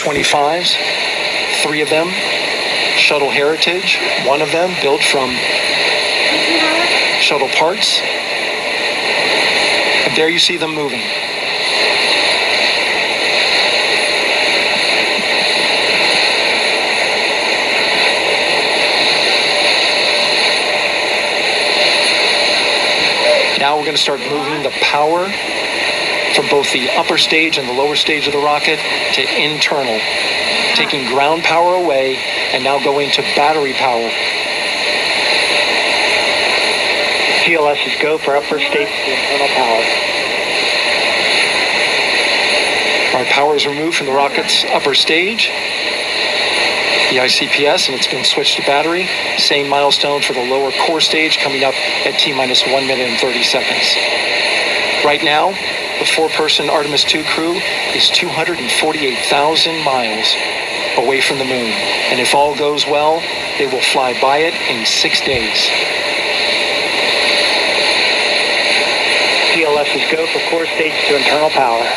RS-25s, 3 of them Shuttle Heritage, 1 of them built from shuttle parts. And there you see them moving. Now we're going to start moving the power from both the upper stage and the lower stage of the rocket to internal, taking ground power away and now going to battery power. GLS is go for upper stage to internal power. Our power is removed from the rocket's upper stage, the ICPS, and it's been switched to battery. Same milestone for the lower core stage coming up at T-minus 1 minute and 30 seconds. Right now, the 4-person Artemis 2 crew is 248,000 miles away from the moon. And if all goes well, they will fly by it in 6 days. GLS is go for core stage to internal power.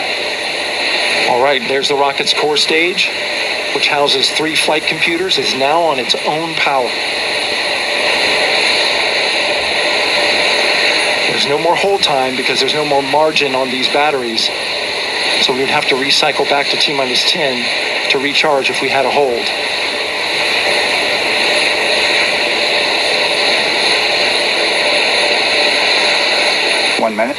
All right, there's the rocket's core stage, which houses 3 flight computers, is now on its own power. There's no more hold time because there's no more margin on these batteries. So we would have to recycle back to T-minus 10 to recharge if we had a hold. One minute.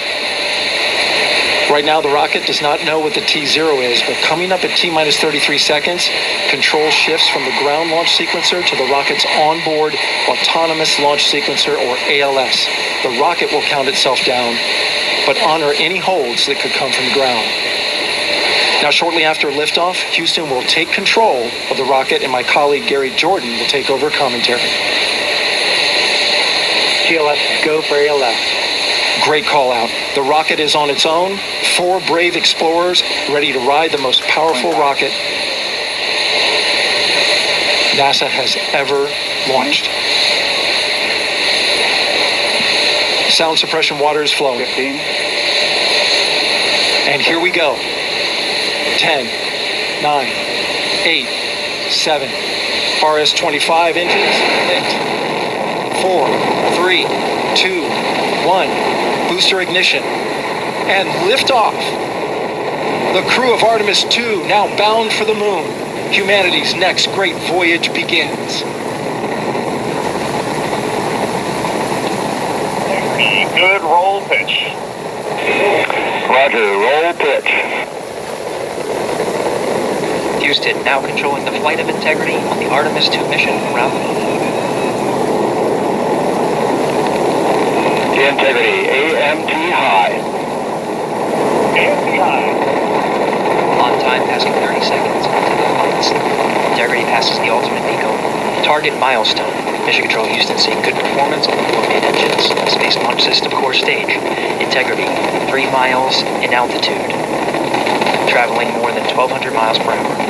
Right now, the rocket does not know what the T0 is, but coming up at T-minus 33 seconds, control shifts from the ground launch sequencer to the rocket's onboard autonomous launch sequencer, or ALS. The rocket will count itself down, but honor any holds that could come from the ground. Now, shortly after liftoff, Houston will take control of the rocket, and my colleague Gary Jordan will take over commentary. GLS, go for ALS. Great call out. The rocket is on its own. 4 brave explorers ready to ride the most powerful rocket NASA has ever launched. Sound suppression water is flowing. 15. And here we go. 10, 9, 8, 7. RS-25 engines lit. 4, 3, 2, 1. Booster ignition. And liftoff. The crew of Artemis 2 now bound for the moon. Humanity's next great voyage begins. Good roll pitch. Roger, roll pitch. Houston now controlling the flight of integrity on the Artemis 2 mission around the moon. Integrity, AMT high. AMT high. On time passing 30 seconds into the flights. Integrity passes the ultimate MECO target milestone. Mission Control Houston seeing good performance on the 4 main engines. Space Launch System core stage. Integrity, 3 miles in altitude. Traveling more than 1,200 miles per hour.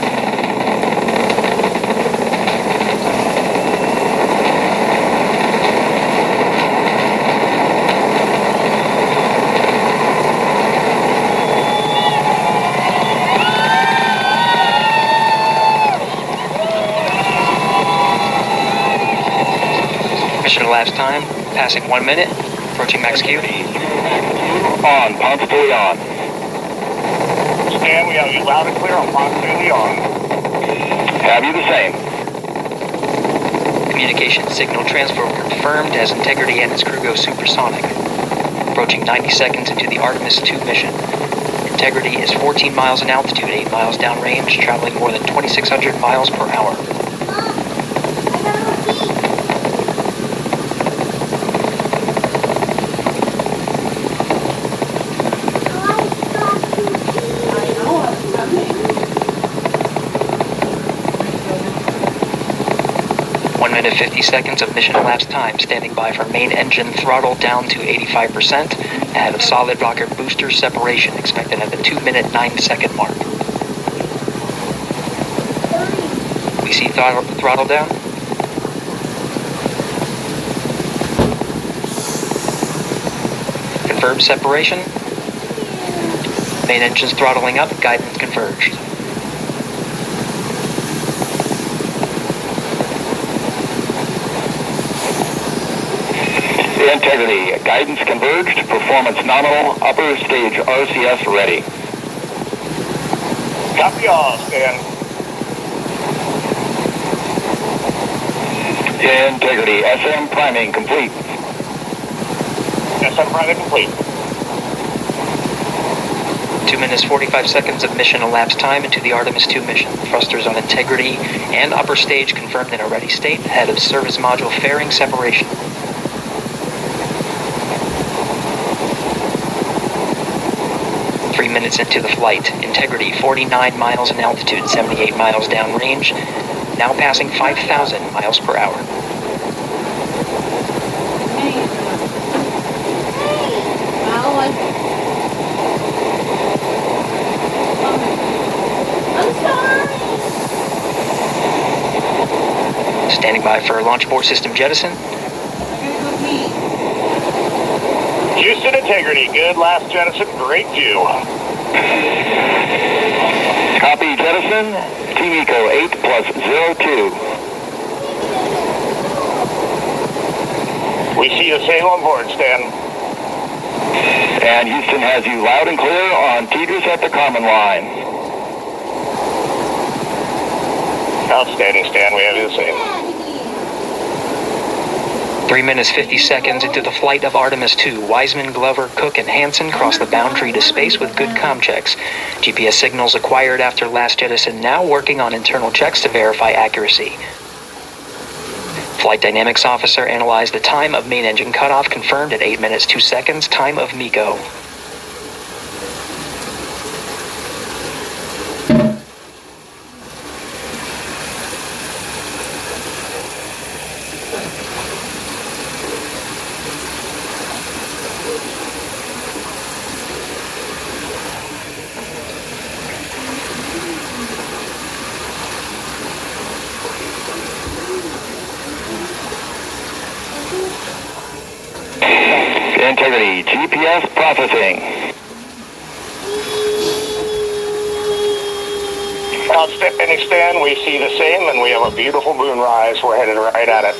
Mission elapsed time, passing 1 minute, approaching max Q. On, pumps fully on. Stan, we have you loud and clear on proximity on. Have you the same? Communication signal transfer confirmed as Integrity and its crew go supersonic. Approaching 90 seconds into the Artemis 2 mission. Integrity is 14 miles in altitude, 8 miles downrange, traveling more than 2,600 miles per hour. Minute 50 seconds of mission elapsed time, standing by for main engine throttle down to 85%, ahead of solid rocket booster separation, expected at the 2-minute 9-second mark. We see throttle down. Confirmed separation. Main engine's throttling up, guidance converged. Integrity, guidance converged, performance nominal, upper stage RCS ready. Copy all, Stan. Integrity, SM priming complete. SM priming complete. 2 minutes 45 seconds of mission elapsed time into the Artemis 2 mission. Thrusters on Integrity and upper stage confirmed in a ready state ahead of service module fairing separation. 3 minutes into the flight. Integrity 49 miles in altitude, 78 miles downrange, now passing 5,000 miles per hour. Standing by for launch abort system jettison. Houston Integrity, good last jettison, great view. Copy jettison, Team Eco 8 plus 02. We see the same on board, Stan. And Houston has you loud and clear on Tigris at the common line. Outstanding, Stan, we have you the same. 3 minutes 50 seconds into the flight of Artemis 2, Wiseman, Glover, Cook, and Hansen cross the boundary to space with good comm checks. GPS signals acquired after last jettison now working on internal checks to verify accuracy. Flight Dynamics Officer analyzed the time of main engine cutoff, confirmed at 8 minutes 2 seconds, time of MECO. Integrity, GPS processing. Outstanding, Stan. We see the same, and we have a beautiful moonrise. We're headed right at it.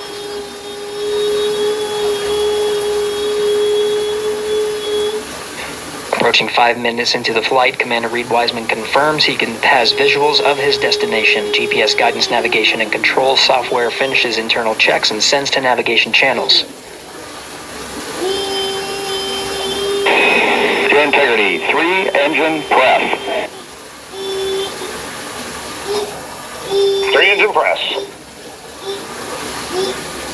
Approaching 5 minutes into the flight, Commander Reed Wiseman confirms he has visuals of his destination. GPS guidance, navigation, and control software finishes internal checks and sends to navigation channels. Integrity, 3 engine press. 3 engine press.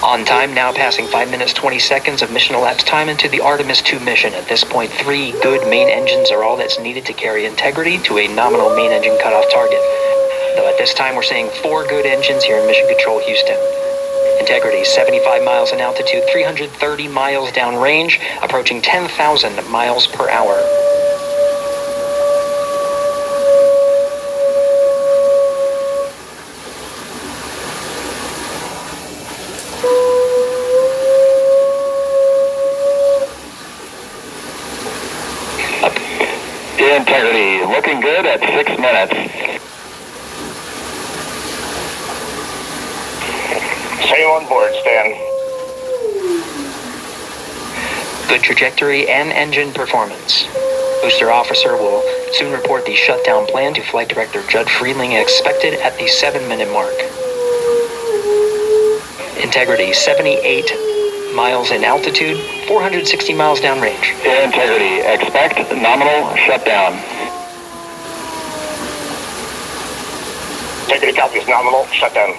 On time, now passing 5 minutes 20 seconds of mission elapsed time into the Artemis 2 mission. At this point, 3 good main engines are all that's needed to carry Integrity to a nominal main engine cutoff target. Though at this time, we're seeing 4 good engines here in Mission Control Houston. Integrity, 75 miles in altitude, 330 miles downrange, approaching 10,000 miles per hour. Integrity, looking good at 6 minutes. Same on board, Stan. Good trajectory and engine performance. Booster officer will soon report the shutdown plan to Flight Director Judd Freeling, expected at the 7-minute mark. Integrity, 78 miles in altitude, 460 miles downrange. Integrity, expect nominal shutdown. Integrity copies, nominal shutdown.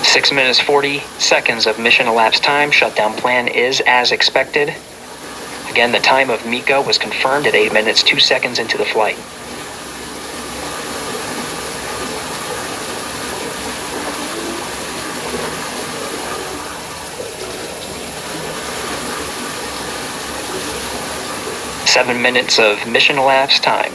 6 minutes 40 seconds of mission elapsed time. Shutdown plan is as expected. Again, the time of MECO was confirmed at 8 minutes 2 seconds into the flight. Seven minutes of mission elapsed time.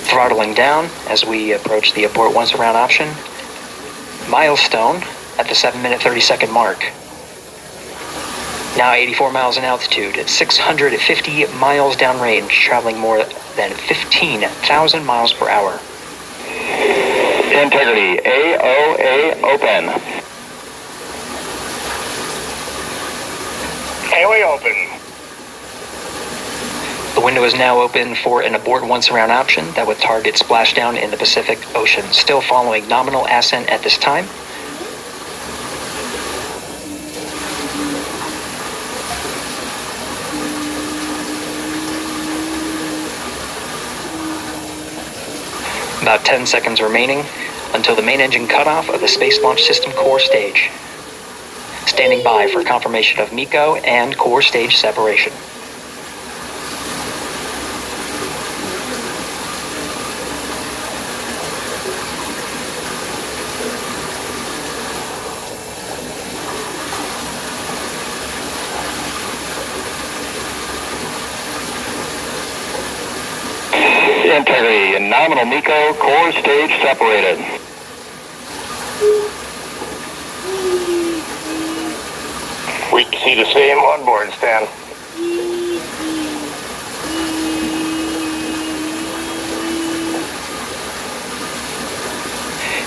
Throttling down as we approach the abort once around option. Milestone at the 7-minute 30-second mark. Now 84 miles in altitude at 650 miles downrange, traveling more than 15,000 miles per hour. Integrity, AOA open. AOA open. The window is now open for an abort once around option that would target splashdown in the Pacific Ocean. Still following nominal ascent at this time. About 10 seconds remaining until the main engine cutoff of the Space Launch System core stage. Standing by for confirmation of MECO and core stage separation. Integrity and nominal MECO, core stage separated. We see the same on board, Stan.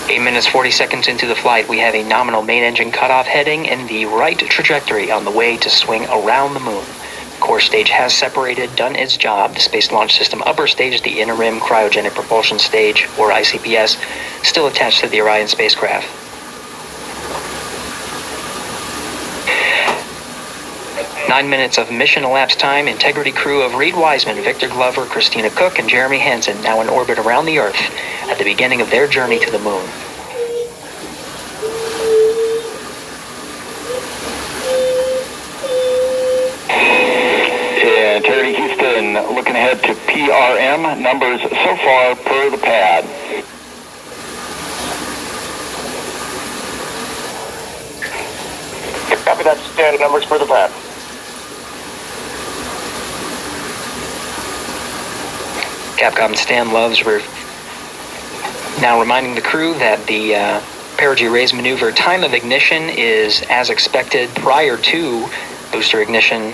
Eight minutes, 40 seconds into the flight, we have a nominal main engine cutoff heading in the right trajectory on the way to swing around the moon. Core stage has separated, done its job. The Space Launch System upper stage, the interim cryogenic propulsion stage, or ICPS, still attached to the Orion spacecraft. Nine minutes of mission elapsed time. Integrity crew of Reed Wiseman, Victor Glover, Christina Cook, and Jeremy Hansen now in orbit around the Earth at the beginning of their journey to the moon. Integrity Houston, looking ahead to PRM, numbers so far per the pad. Copy that, Stan. Numbers for the pad. Capcom Stan Loves were now reminding the crew that the perigee raise maneuver time of ignition is as expected prior to booster ignition.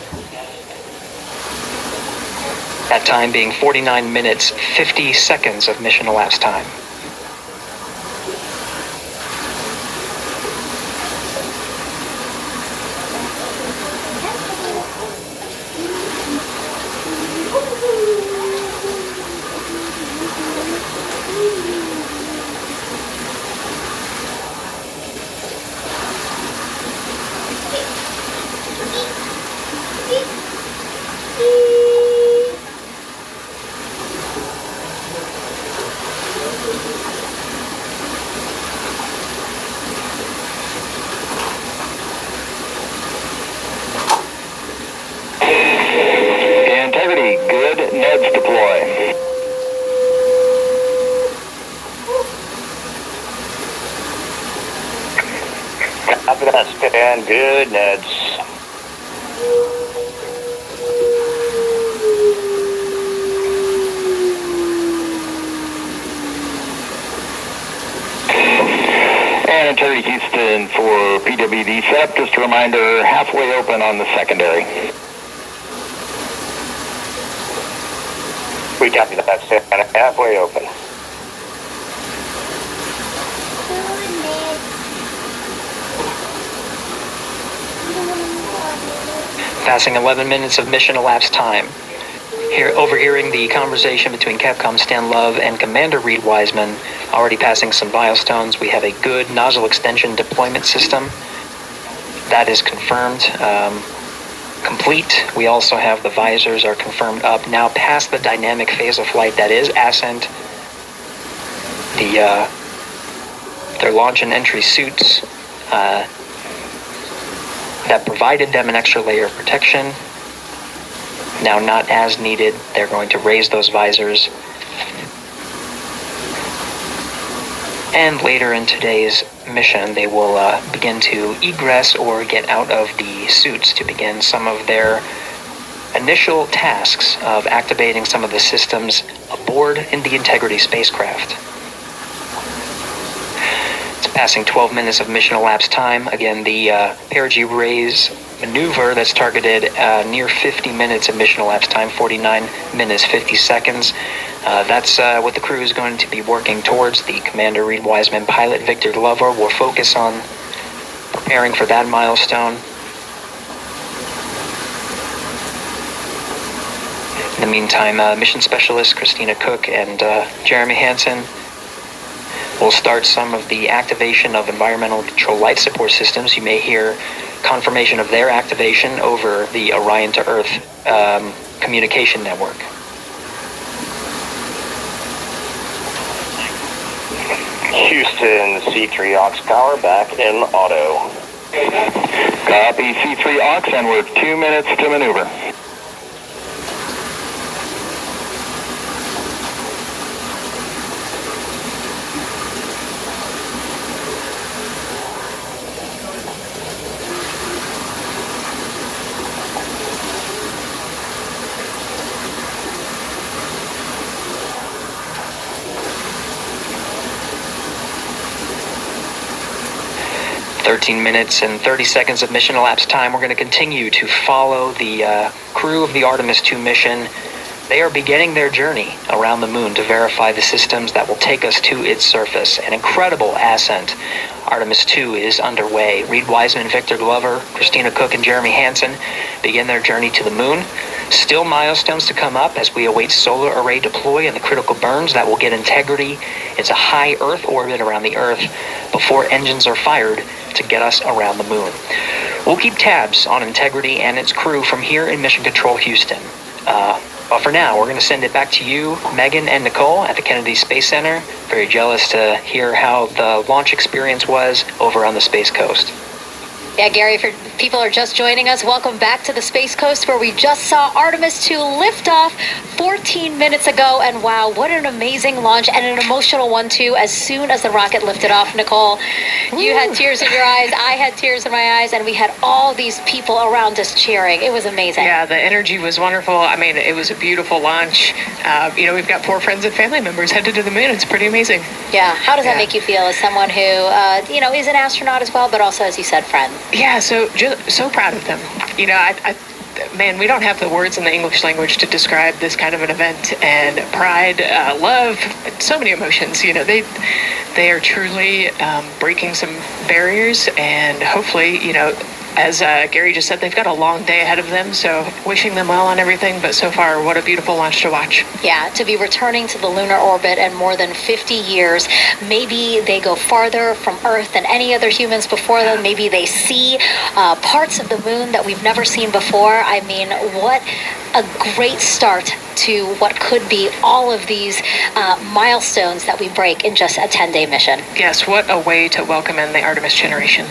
That time being 49 minutes, 50 seconds of mission elapsed time. Integrity, good. Neds deploy. Copy that, Stan. Good, Neds. And Integrity Houston for PWD setup. Just a reminder, halfway open on the secondary. We copy that, Stan. Halfway open. Passing 11 minutes of mission elapsed time. Here, overhearing the conversation between Capcom Stan Love and Commander Reed Wiseman, already passing some milestones. We have a good nozzle extension deployment system. That is confirmed. Complete. We also have the visors are confirmed up. Now past the dynamic phase of flight, that is ascent. Their launch and entry suits that provided them an extra layer of protection. Now not as needed. They're going to raise those visors. And later in today's mission, they will begin to egress or get out of the suits to begin some of their initial tasks of activating some of the systems aboard in the Integrity spacecraft. It's passing 12 minutes of mission elapsed time. Again, the perigee raise maneuver that's targeted near 50 minutes of mission elapsed time, 49 minutes, 50 seconds. That's what the crew is going to be working towards. The Commander Reed Wiseman, pilot Victor Glover will focus on preparing for that milestone. In the meantime, mission specialist Christina Cook and Jeremy Hansen will start some of the activation of environmental control life support systems. You may hear confirmation of their activation over the Orion to Earth communication network. Houston, C3 Aux Tower back in auto. Copy C3 Aux, and we're 2 minutes to maneuver. "13 minutes and 30 seconds of mission elapsed time. We're going to continue to follow the crew of the Artemis 2 mission. They are beginning their journey around the moon to verify the systems that will take us to its surface. An incredible ascent. Artemis 2 is underway. Reed Wiseman, Victor Glover, Christina Cook, and Jeremy Hansen begin their journey to the moon. Still milestones to come up as we await solar array deploy and the critical burns that will get integrity. It's a high Earth orbit around the Earth before engines are fired to get us around the moon. We'll keep tabs on integrity and its crew from here in Mission Control Houston. But for now, we're going to send it back to you, Megan and Nicole at the Kennedy Space Center. Very jealous to hear how the launch experience was over on the Space Coast. Yeah, Gary, if people are just joining us, welcome back to the Space Coast, where we just saw Artemis 2 lift off 14 minutes ago. And wow, what an amazing launch, and an emotional one too. As soon as the rocket lifted off, Nicole, you had tears in your eyes, I had tears in my eyes, and we had all these people around us cheering. It was amazing. Yeah, the energy was wonderful. I mean, it was a beautiful launch. We've got 4 friends and family members headed to the moon. It's pretty amazing. Yeah, how does that make you feel as someone who, is an astronaut as well, but also, as you said, friend? Yeah, so proud of them. Man, we don't have the words in the English language to describe this kind of an event. And pride, love, so many emotions. They are truly breaking some barriers, and hopefully, as Gary just said, they've got a long day ahead of them, so wishing them well on everything. But so far, what a beautiful launch to watch. Yeah, to be returning to the lunar orbit in more than 50 years. Maybe they go farther from Earth than any other humans before them. Maybe they see parts of the moon that we've never seen before. I mean, what a great start to what could be all of these milestones that we break in just a 10-day mission. Yes, what a way to welcome in the Artemis generation.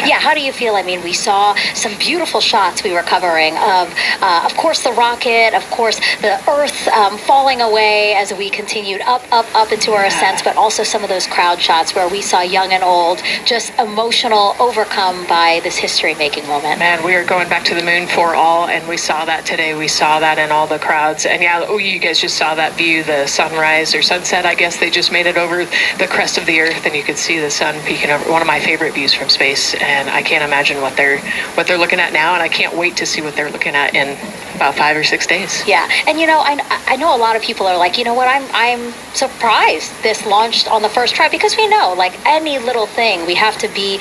Yeah, how do you feel? I mean, we saw some beautiful shots we were covering of course, the rocket, of course, the Earth falling away as we continued up into our ascent, but also some of those crowd shots where we saw young and old, just emotional, overcome by this history-making moment. Man, we are going back to the moon for all, and we saw that today. We saw that in all the crowds. And yeah, you guys just saw that view, the sunrise or sunset, I guess. They just made it over the crest of the Earth, and you could see the sun peeking over. One of my favorite views from space, and I can't imagine what they're looking at now, and I can't wait to see what they're looking at in about 5 or 6 days. Yeah, and I know a lot of people are like, I'm surprised this launched on the first try, because we know, like any little thing, we have to be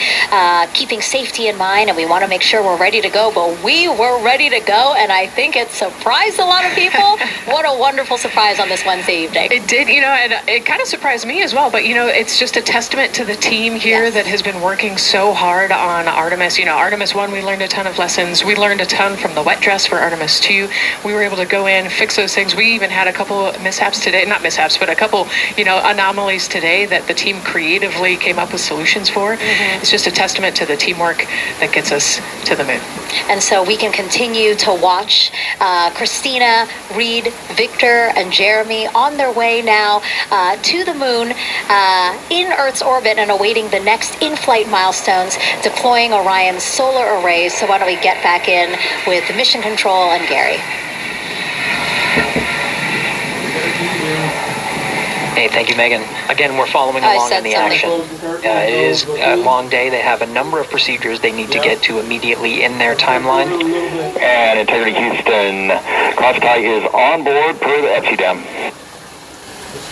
keeping safety in mind, and we want to make sure we're ready to go. But we were ready to go, and I think it surprised a lot of people. What a wonderful surprise on this Wednesday evening. It did, and it kind of surprised me as well. But it's just a testament to the team here that has been working so hard on Artemis. Artemis 1, we learned a ton of lessons. We learned a ton from the wet dress for Artemis 2. We were able to go in, fix those things. We even had a couple mishaps today, not mishaps, but a couple, anomalies today that the team creatively came up with solutions for. It's just a testament to the teamwork that gets us to the moon. And so we can continue to watch Christina, Reed, Victor, and Jeremy on their way now to the moon in Earth's orbit, and awaiting the next in-flight milestones, deploying Orion's solar arrays. So why don't we get back in with Mission Control and Gary. Hey, thank you, Megan. Again, we're following I along said in the something. action. It is a long day. They have a number of procedures they need to get to immediately in their timeline. And Integrity Houston, cross-tie is on board per the FCDM.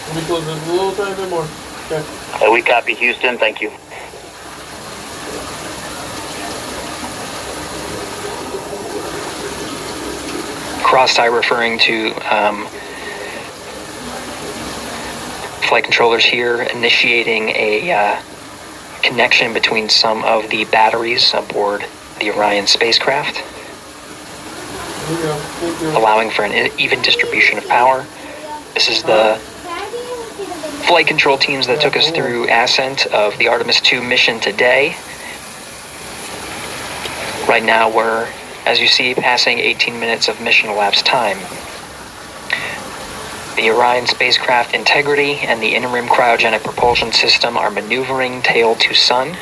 Let me close this a little tiny bit more. Okay. We copy Houston, thank you. Cross-tie referring to flight controllers here initiating a connection between some of the batteries aboard the Orion spacecraft, Here we go. Thank you. allowing for an even distribution of power. This is the flight control teams that took us through ascent of the Artemis 2 mission today. Right now we're, as you see, passing 18 minutes of mission elapsed time. The Orion spacecraft integrity and the interim cryogenic propulsion system are maneuvering tail to sun.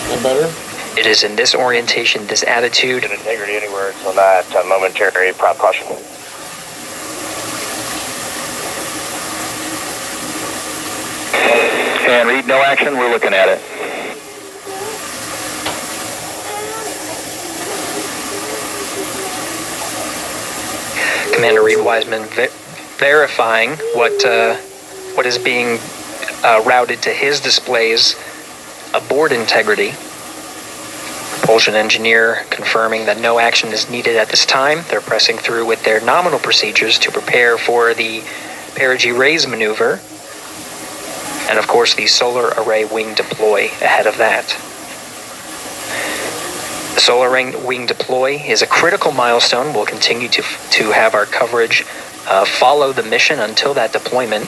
That better? It is in this orientation, this attitude, Integrity anywhere, so that momentary prop caution. And read no action, we're looking at it. Commander Reed Wiseman verifying what is being routed to his displays aboard integrity. Propulsion engineer confirming that no action is needed at this time. They're pressing through with their nominal procedures to prepare for the perigee raise maneuver. And of course the solar array wing deploy ahead of that. The solar wing deploy is a critical milestone. We'll continue to have our coverage follow the mission until that deployment.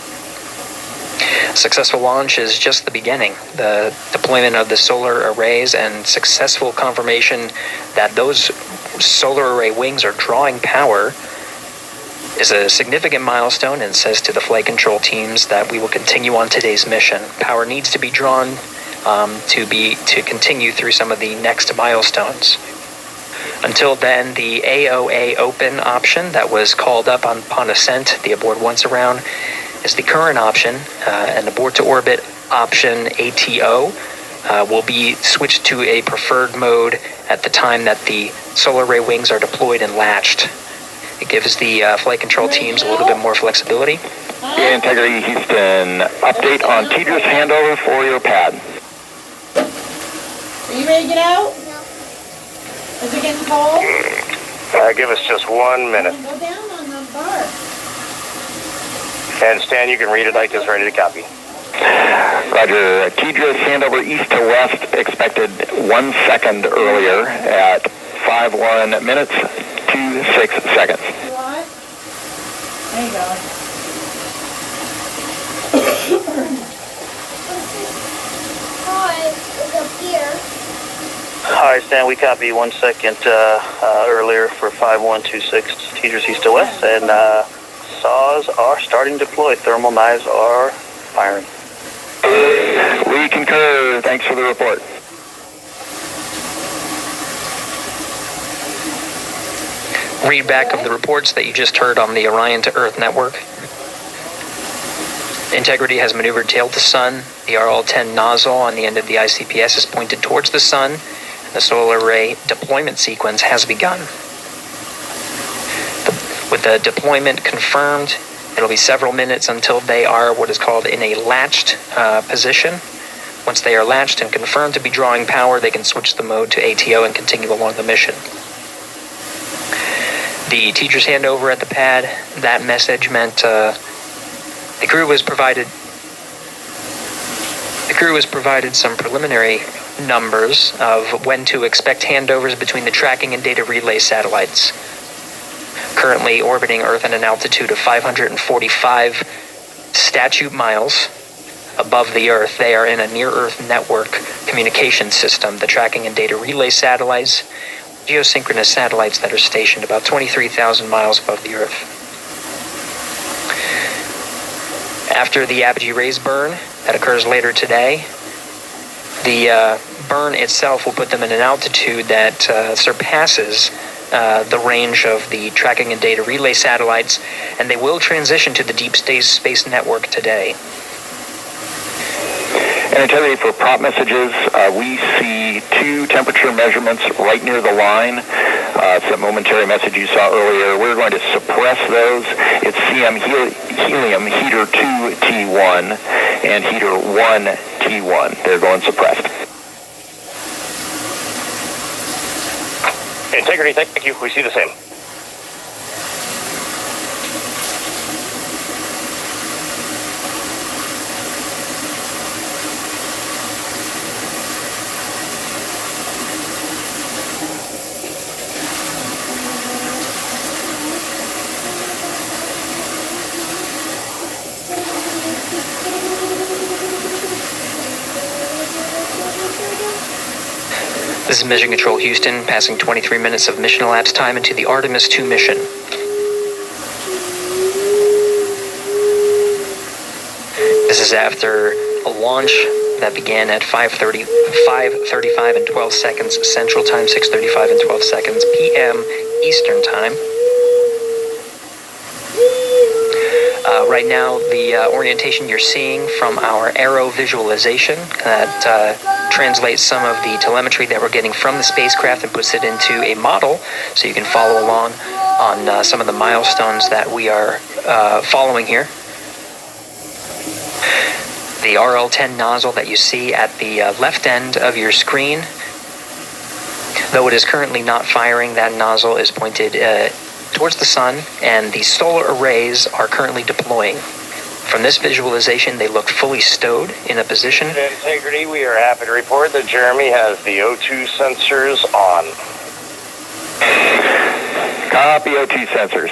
Successful launch is just the beginning. The deployment of the solar arrays and successful confirmation that those solar array wings are drawing power is a significant milestone and says to the flight control teams that we will continue on today's mission. Power needs to be drawn to continue through some of the next milestones. Until then, the AOA open option that was called up upon ascent, the aboard once around, is the current option, and aboard to orbit option ATO will be switched to a preferred mode at the time that the solar array wings are deployed and latched. It gives the flight control teams a little bit more flexibility. Integrity Houston, update on TDRS handover for your pad. Are you ready to get out? No. Is it getting cold? Give us just 1 minute. Go down on the bar. And Stan, you can read it. Ike is ready to copy. Roger. TDRS handover east to west expected 1 second earlier at 5:1 minutes 26 seconds. What? There you go. Hi, it's up here. Hi, Stan. We copy 1 second earlier for 5126 TDRS east to west, and saws are starting to deploy. Thermal knives are firing. We concur. Thanks for the report. Read back of the reports that you just heard on the Orion to Earth network. Integrity has maneuvered tail to sun. The RL-10 nozzle on the end of the ICPS is pointed towards the sun. And the solar array deployment sequence has begun. With the deployment confirmed, it'll be several minutes until they are what is called in a latched position. Once they are latched and confirmed to be drawing power, they can switch the mode to ATO and continue along the mission. The teacher's handover at the pad, that message meant the crew was provided some preliminary numbers of when to expect handovers between the tracking and data relay satellites. Currently orbiting Earth at an altitude of 545 statute miles above the Earth. They are in a near-Earth network communication system. The tracking and data relay satellites, geosynchronous satellites that are stationed about 23,000 miles above the Earth. After the apogee raise burn that occurs later today, the burn itself will put them in an altitude that surpasses the range of the tracking and data relay satellites, and they will transition to the Deep Space Network today. And integrity for prop messages, we see 2 temperature measurements right near the line. It's that momentary message you saw earlier. We're going to suppress those. It's CM helium heater 2 T1 and heater 1 T1. They're going suppressed. Integrity, thank you. We see the same. This is Mission Control Houston, passing 23 minutes of mission elapsed time into the Artemis 2 mission. This is after a launch that began at 5:35 and 12 seconds Central Time, 6:35 and 12 seconds p.m. Eastern Time. Right now, the orientation you're seeing from our aero visualization that translates some of the telemetry that we're getting from the spacecraft and puts it into a model so you can follow along on some of the milestones that we are following here. The RL-10 nozzle that you see at the left end of your screen, though it is currently not firing, that nozzle is pointed towards the sun, and the solar arrays are currently deploying. From this visualization, they look fully stowed in a position. Integrity, we are happy to report that Jeremy has the O2 sensors on. Copy O2 sensors.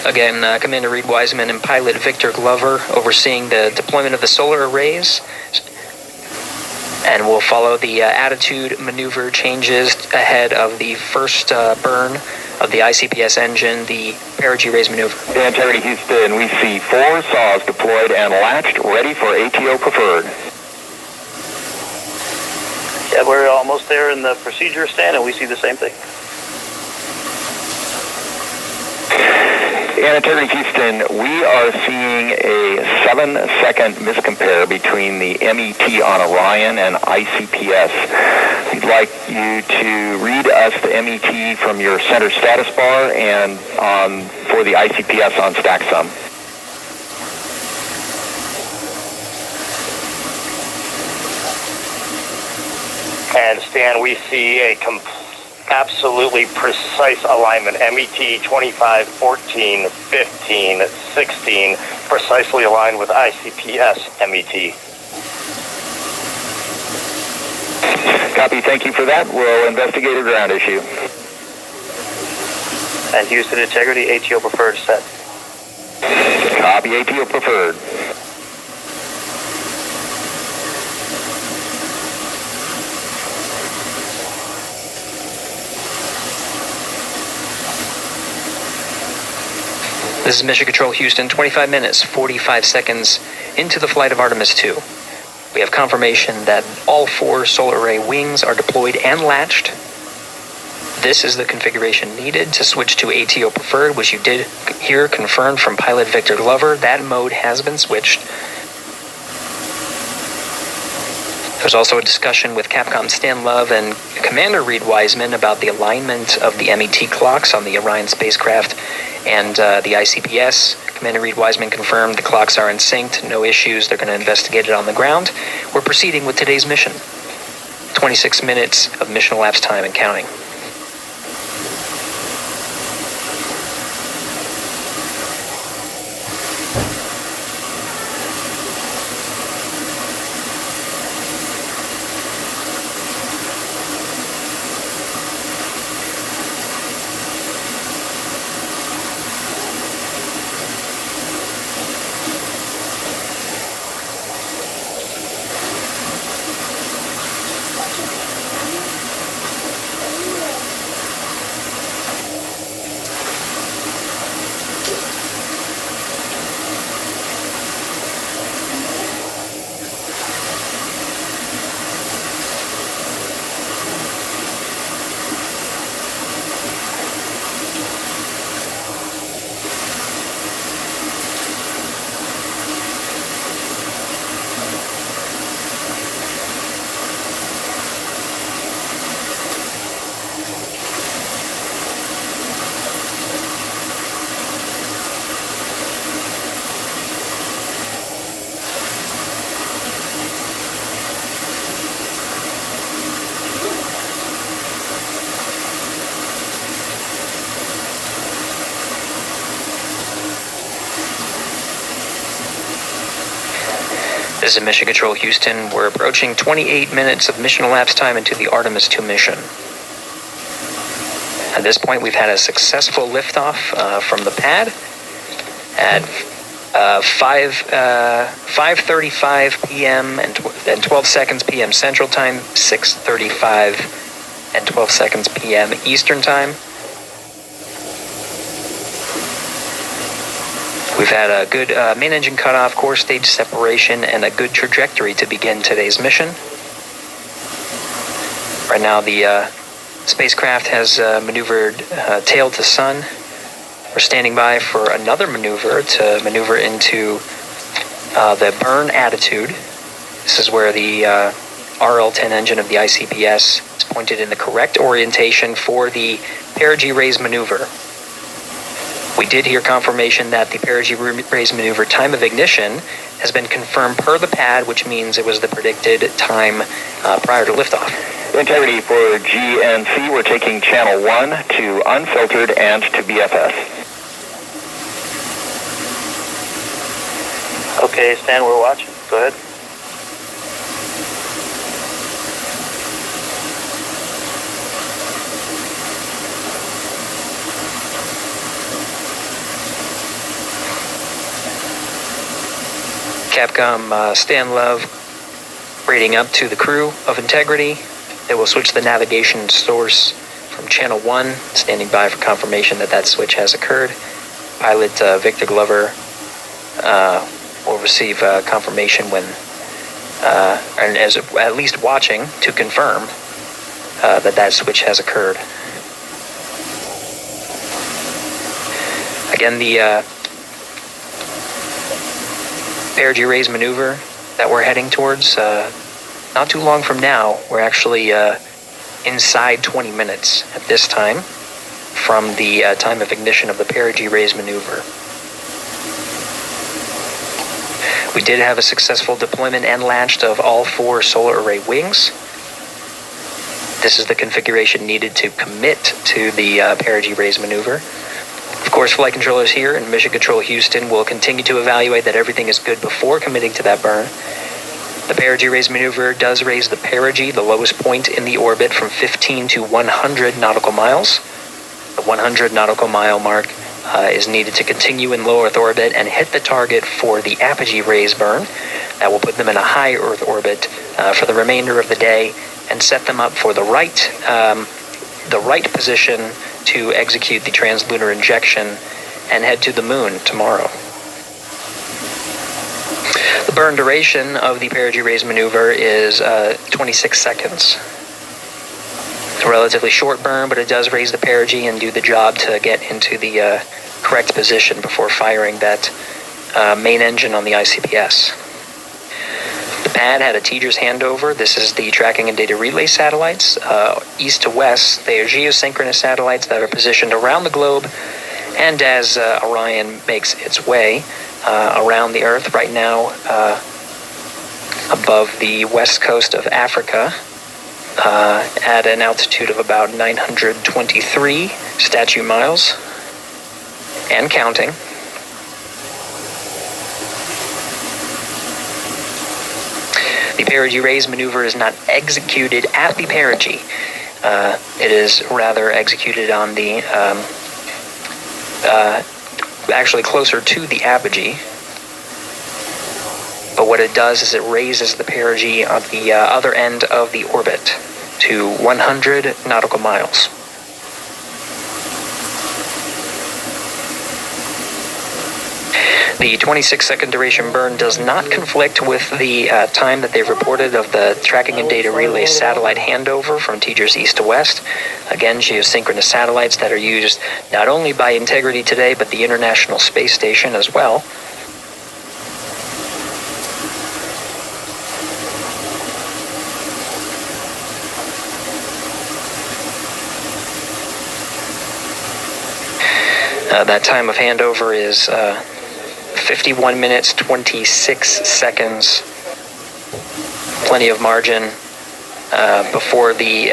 Again, Commander Reed Wiseman and Pilot Victor Glover overseeing the deployment of the solar arrays. And we'll follow the attitude maneuver changes ahead of the first burn of the ICPS engine, the perigee raise maneuver. Integrity Houston, we see 4 saws deployed and latched, ready for ATO preferred. Yeah, we're almost there in the procedure stand, and we see the same thing. And Integrity Houston, we are seeing a 7-second miscompare between the MET on Orion and ICPS. We'd like you to read us the MET from your center status bar and for the ICPS on StackSum. And Stan, we see a absolutely precise alignment. MET 25, 14, 15, 16, precisely aligned with ICPS MET. Copy, thank you for that. We'll investigate a ground issue. And Houston Integrity, ATO preferred set. Copy, ATO preferred. This is Mission Control Houston, 25 minutes, 45 seconds into the flight of Artemis 2. We have confirmation that all 4 solar array wings are deployed and latched. This is the configuration needed to switch to ATO preferred, which you did hear confirmed from Pilot Victor Glover. That mode has been switched. There's also a discussion with Capcom Stan Love and Commander Reed Wiseman about the alignment of the MET clocks on the Orion spacecraft and the ICPS. Commander Reed Wiseman confirmed the clocks are in sync, no issues, they're going to investigate it on the ground. We're proceeding with today's mission. 26 minutes of mission elapsed time and counting. This is Mission Control Houston. We're approaching 28 minutes of mission elapsed time into the Artemis 2 mission. At this point, we've had a successful liftoff from the pad at 5:35 p.m. and 12 seconds p.m. Central Time, 6:35 and 12 seconds p.m. Eastern Time. We've had a good main engine cutoff, core stage separation, and a good trajectory to begin today's mission. Right now, the spacecraft has maneuvered tail to sun. We're standing by for another maneuver to maneuver into the burn attitude. This is where the RL-10 engine of the ICBS is pointed in the correct orientation for the perigee raise maneuver. We did hear confirmation that the perigee raise maneuver time of ignition has been confirmed per the pad, which means it was the predicted time prior to liftoff. Integrity for GNC, we're taking channel 1 to unfiltered and to BFS. Okay, Stan, we're watching. Go ahead. Capcom Stan Love rating up to the crew of Integrity. They will switch the navigation source from channel 1, standing by for confirmation that that switch has occurred. Pilot Victor Glover will receive confirmation when, and as at least watching to confirm that that switch has occurred. Again, the perigee raise maneuver that we're heading towards, not too long from now, we're actually inside 20 minutes at this time from the time of ignition of the perigee raise maneuver. We did have a successful deployment and launched of all 4 solar array wings. This is the configuration needed to commit to the perigee raise maneuver. Of course, flight controllers here in Mission Control Houston will continue to evaluate that everything is good before committing to that burn. The perigee raise maneuver does raise the perigee, the lowest point in the orbit, from 15 to 100 nautical miles. The 100 nautical mile mark is needed to continue in low Earth orbit and hit the target for the apogee raise burn. That will put them in a high Earth orbit for the remainder of the day and set them up for the right position to execute the translunar injection and head to the moon tomorrow. The burn duration of the perigee raise maneuver is 26 seconds. It's a relatively short burn, but it does raise the perigee and do the job to get into the correct position before firing that main engine on the ICBS. The pad had a teacher's handover. This is the tracking and data relay satellites. East to west, they are geosynchronous satellites that are positioned around the globe, and as Orion makes its way around the Earth right now above the west coast of Africa at an altitude of about 923 statute miles and counting. The perigee raise maneuver is not executed at the perigee. It is rather executed on the, actually closer to the apogee. But what it does is it raises the perigee on the other end of the orbit to 100 nautical miles. The 26-second duration burn does not conflict with the time that they've reported of the tracking and data relay satellite handover from Teachers East to West. Again, geosynchronous satellites that are used not only by Integrity today, but the International Space Station as well. That time of handover is 51 minutes, 26 seconds. Plenty of margin before the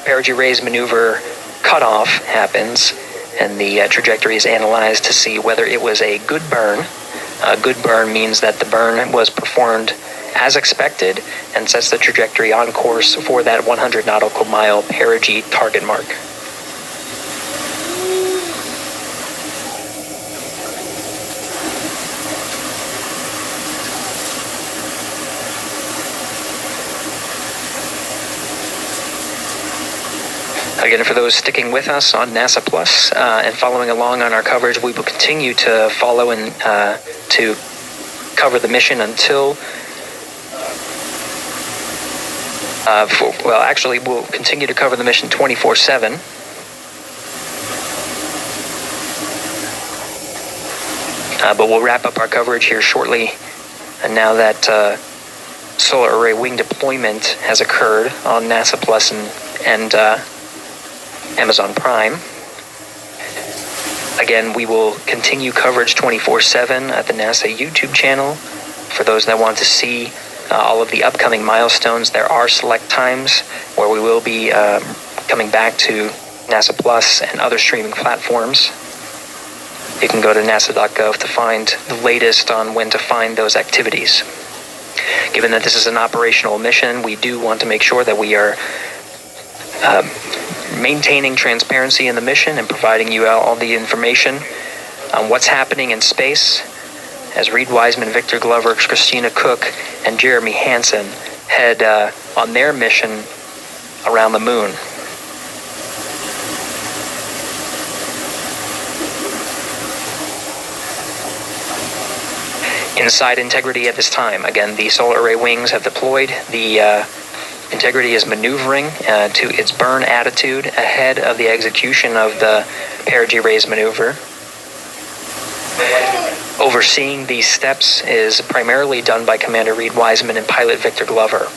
perigee raise maneuver cutoff happens, and the trajectory is analyzed to see whether it was a good burn A good burn means that the burn was performed as expected and sets the trajectory on course for that 100 nautical mile perigee target mark. Again, for those sticking with us on NASA Plus and following along on our coverage, we will continue to follow and to cover the mission until, we'll continue to cover the mission 24/7. But we'll wrap up our coverage here shortly. And now that solar array wing deployment has occurred on NASA Plus and Amazon Prime. Again, we will continue coverage 24/7 at the NASA YouTube channel. For those that want to see all of the upcoming milestones, there are select times where we will be coming back to NASA Plus and other streaming platforms. You can go to nasa.gov to find the latest on when to find those activities. Given that this is an operational mission, we do want to make sure that we are maintaining transparency in the mission and providing you all the information on what's happening in space as Reed Wiseman, Victor Glover, Christina Cook, and Jeremy Hansen head on their mission around the moon. Inside integrity at this time. Again, the solar array wings have deployed. The integrity is maneuvering to its burn attitude ahead of the execution of the perigee raise maneuver. Overseeing these steps is primarily done by Commander Reed Wiseman and pilot Victor Glover.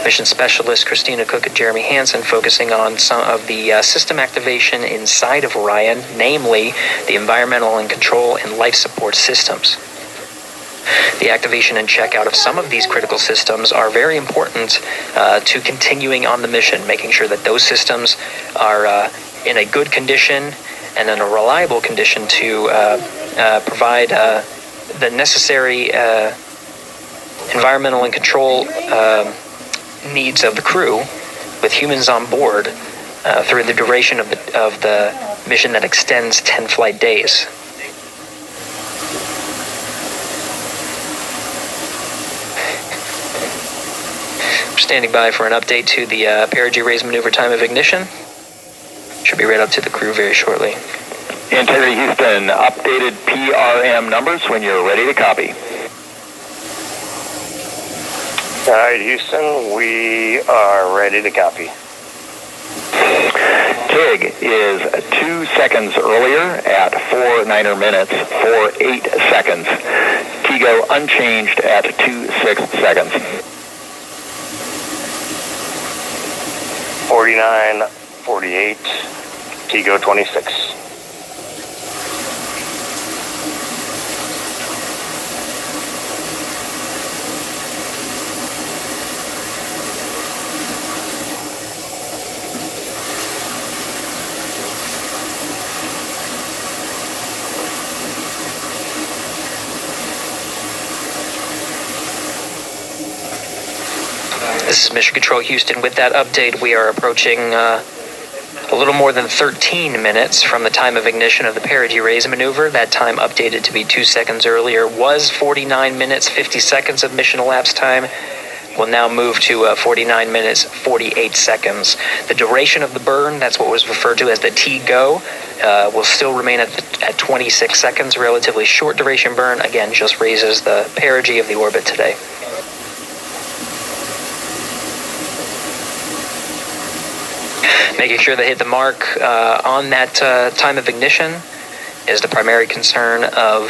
Mission specialist Christina Cook and Jeremy Hansen focusing on some of the system activation inside of Orion, namely the environmental and control and life support systems. The activation and checkout of some of these critical systems are very important to continuing on the mission, making sure that those systems are in a good condition and in a reliable condition to provide the necessary environmental and control needs of the crew with humans on board through the duration of the mission that extends 10 flight days. Standing by for an update to the perigee raise maneuver time of ignition. Should be right up to the crew very shortly. Integrity Houston, updated PRM numbers when you're ready to copy. All right, Houston, we are ready to copy. TIG is 2 seconds earlier at 4 minutes, 48 seconds. TIGO unchanged at 26 seconds. 49, 48, TIGO 26. This is Mission Control Houston. With that update, we are approaching a little more than 13 minutes from the time of ignition of the perigee raise maneuver. That time updated to be 2 seconds earlier was 49 minutes, 50 seconds of mission elapsed time. We'll now move to 49 minutes, 48 seconds. The duration of the burn, that's what was referred to as the TGO, will still remain at 26 seconds. Relatively short duration burn, again, just raises the perigee of the orbit today. Making sure they hit the mark on that time of ignition is the primary concern of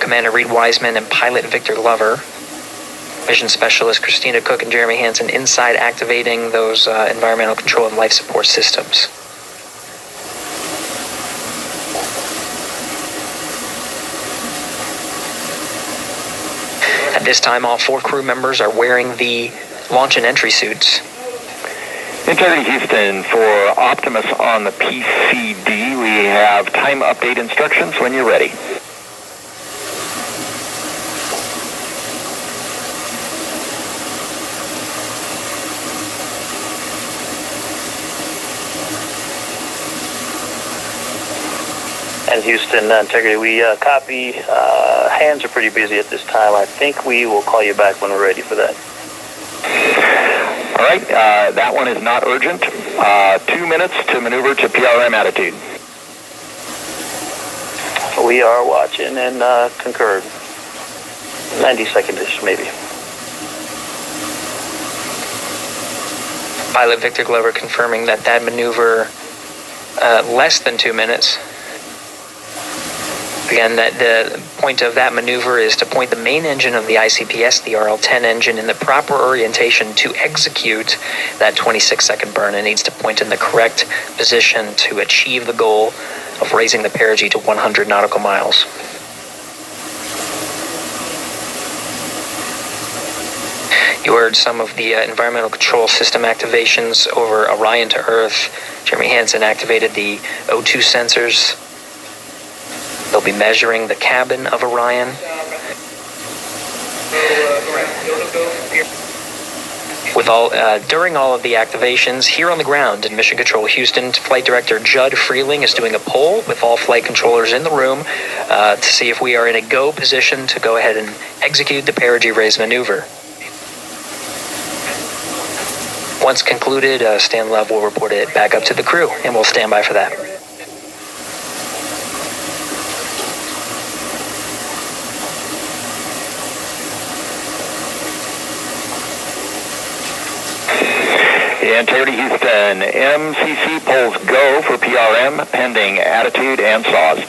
Commander Reed Wiseman and pilot Victor Glover. Mission specialist Christina Cook and Jeremy Hansen inside activating those environmental control and life support systems. At this time, all 4 crew members are wearing the launch and entry suits. Integrity Houston, for Optimus on the PCD, we have time update instructions when you're ready. And Houston, Integrity, we copy. Hands are pretty busy at this time. I think we will call you back when we're ready for that. All right, that one is not urgent. 2 minutes to maneuver to PRM attitude. We are watching and concurred. 90 seconds-ish, maybe. Pilot Victor Glover confirming that maneuver less than 2 minutes. Again, that the point of that maneuver is to point the main engine of the ICPS, the RL-10 engine, in the proper orientation to execute that 26-second burn. It needs to point in the correct position to achieve the goal of raising the perigee to 100 nautical miles. You heard some of the environmental control system activations over Orion to Earth. Jeremy Hansen activated the O2 sensors. They'll be measuring the cabin of Orion. During all of the activations, here on the ground in Mission Control Houston, Flight Director Judd Freeling is doing a poll with all flight controllers in the room to see if we are in a go position to go ahead and execute the perigee raise maneuver. Once concluded, Stan Love will report it back up to the crew, and we'll stand by for that. Integrity Houston, MCC polls go for PRM, pending attitude and saws.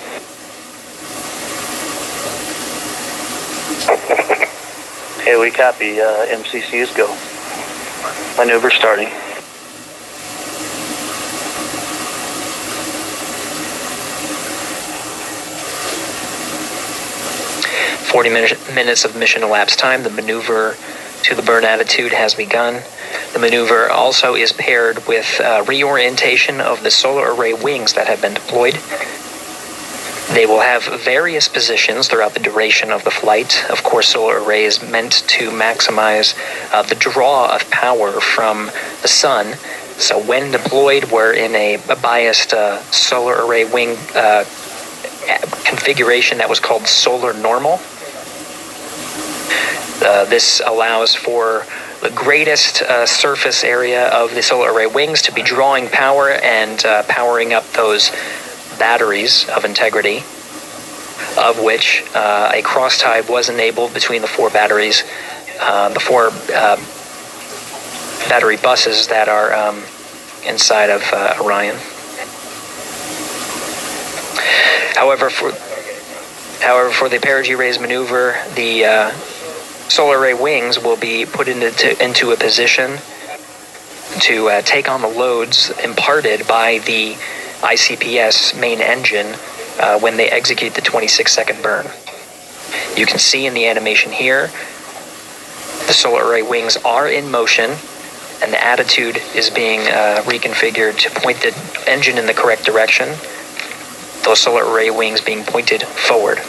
Hey, we copy. MCC is go. Maneuver starting. Minutes of mission elapsed time. The maneuver to the burn attitude has begun. The maneuver also is paired with reorientation of the solar array wings that have been deployed. They will have various positions throughout the duration of the flight. Of course, solar array is meant to maximize the draw of power from the sun. So when deployed, we're in a biased solar array wing configuration that was called solar normal. This allows for the greatest surface area of the solar array wings to be drawing power and powering up those batteries of Integrity, of which a cross tie was enabled between the four batteries, the four battery buses that are inside of Orion. However, for the perigee raise maneuver, the solar array wings will be put into a position to take on the loads imparted by the ICPS main engine when they execute the 26-second burn. You can see in the animation here, the solar array wings are in motion, and the attitude is being reconfigured to point the engine in the correct direction, those solar array wings being pointed forward.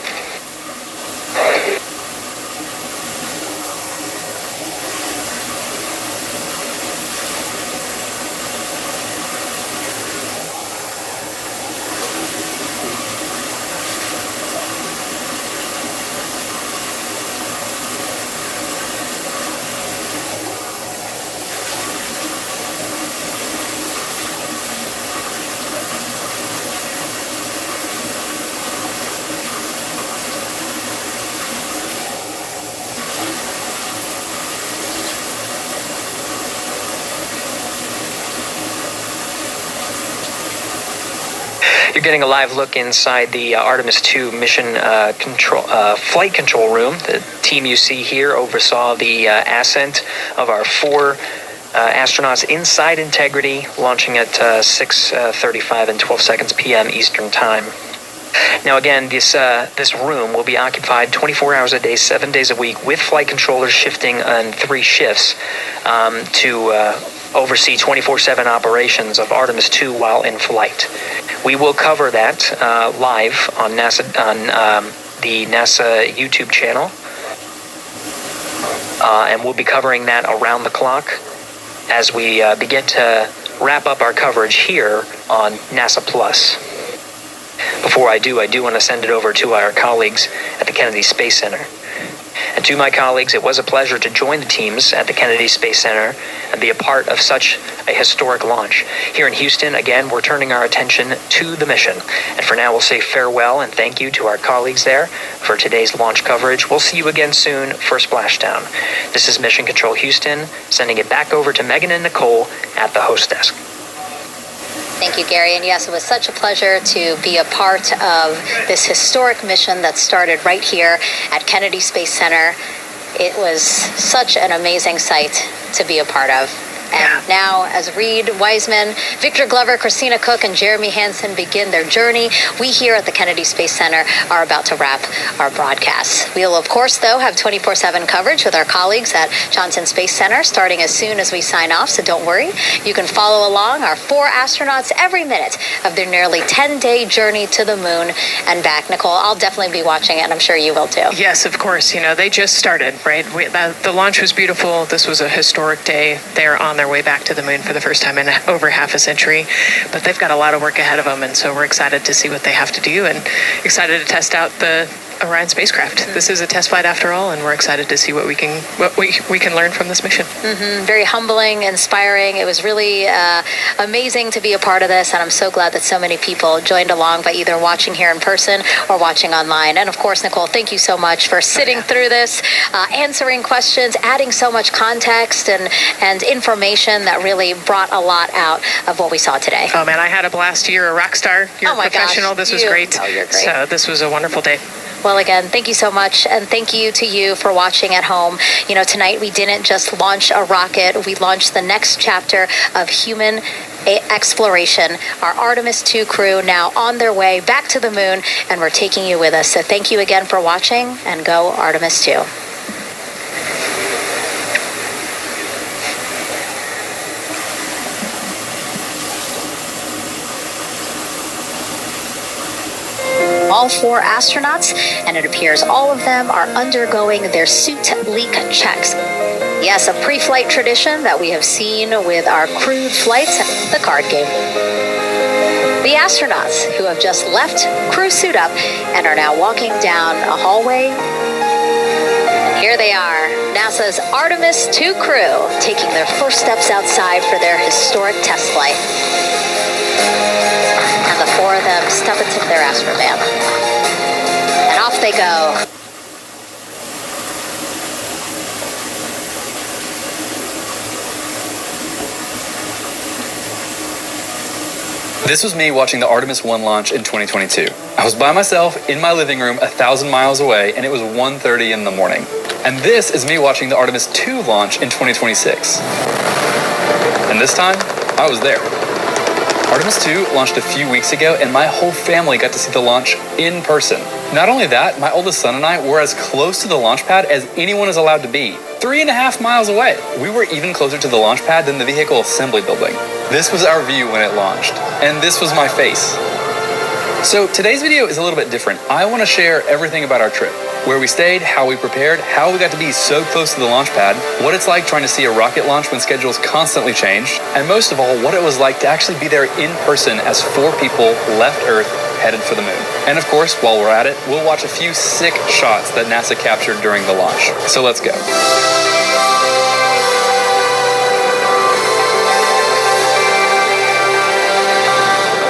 You're getting a live look inside the Artemis 2 mission flight control room. The team you see here oversaw the ascent of our four astronauts inside Integrity, launching at 6:35 and 12 seconds p.m. Eastern Time. Now again, this room will be occupied 24 hours a day, 7 days a week, with flight controllers shifting on 3 shifts to oversee 24/7 operations of Artemis 2 while in flight. We will cover that live on NASA the NASA YouTube channel, and we'll be covering that around the clock as we begin to wrap up our coverage here on NASA Plus. Before I do want to send it over to our colleagues at the Kennedy Space Center. And to my colleagues, it was a pleasure to join the teams at the Kennedy Space Center and be a part of such a historic launch. Here in Houston, again, we're turning our attention to the mission. And for now, we'll say farewell and thank you to our colleagues there for today's launch coverage. We'll see you again soon for Splashdown. This is Mission Control Houston, sending it back over to Megan and Nicole at the host desk. Thank you, Gary. And yes, it was such a pleasure to be a part of this historic mission that started right here at Kennedy Space Center. It was such an amazing sight to be a part of. And now, as Reed Wiseman, Victor Glover, Christina Cook, and Jeremy Hansen begin their journey, we here at the Kennedy Space Center are about to wrap our broadcast. We'll, of course, though, have 24/7 coverage with our colleagues at Johnson Space Center starting as soon as we sign off, so don't worry. You can follow along our 4 astronauts every minute of their nearly 10-day journey to the moon and back. Nicole, I'll definitely be watching it, and I'm sure you will too. Yes, of course. You know, they just started, right? The launch was beautiful. This was a historic day. They're on their way back to the moon for the first time in over half a century, but they've got a lot of work ahead of them, and so we're excited to see what they have to do and excited to test out the Orion spacecraft. This is a test flight after all, and we're excited to see what we can learn from this mission. Very humbling, inspiring. It was really amazing to be a part of this, and I'm so glad that so many people joined along by either watching here in person or watching online. And of course, Nicole, thank you so much for sitting through this, answering questions, adding so much context and information that really brought a lot out of what we saw today. Oh man, I had a blast. You're a rock star. You're a professional. Gosh, this was great. Oh, you're great. So this was a wonderful day. Well, again, thank you so much, and thank you to you for watching at home. You know, tonight we didn't just launch a rocket, we launched the next chapter of human exploration. Our Artemis 2 crew now on their way back to the moon, and we're taking you with us. So thank you again for watching, and go Artemis 2. All 4 astronauts, and it appears all of them are undergoing their suit leak checks. Yes, a pre-flight tradition that we have seen with our crewed flights, the card game. The astronauts who have just left crew suit up and are now walking down a hallway. And here they are, NASA's Artemis 2 crew, taking their first steps outside for their historic test flight. And the 4 of them step into their astrovan. And off they go. This was me watching the Artemis 1 launch in 2022. I was by myself in my living room 1,000 miles away, and it was 1:30 in the morning. And this is me watching the Artemis 2 launch in 2026. And this time, I was there. Artemis 2 launched a few weeks ago, and my whole family got to see the launch in person. Not only that, my oldest son and I were as close to the launch pad as anyone is allowed to be. 3.5 miles away. We were even closer to the launch pad than the vehicle assembly building. This was our view when it launched, and this was my face. So today's video is a little bit different. I want to share everything about our trip. Where we stayed, how we prepared, how we got to be so close to the launch pad, what it's like trying to see a rocket launch when schedules constantly change, and most of all, what it was like to actually be there in person as 4 people left Earth headed for the moon. And of course, while we're at it, we'll watch a few sick shots that NASA captured during the launch. So let's go.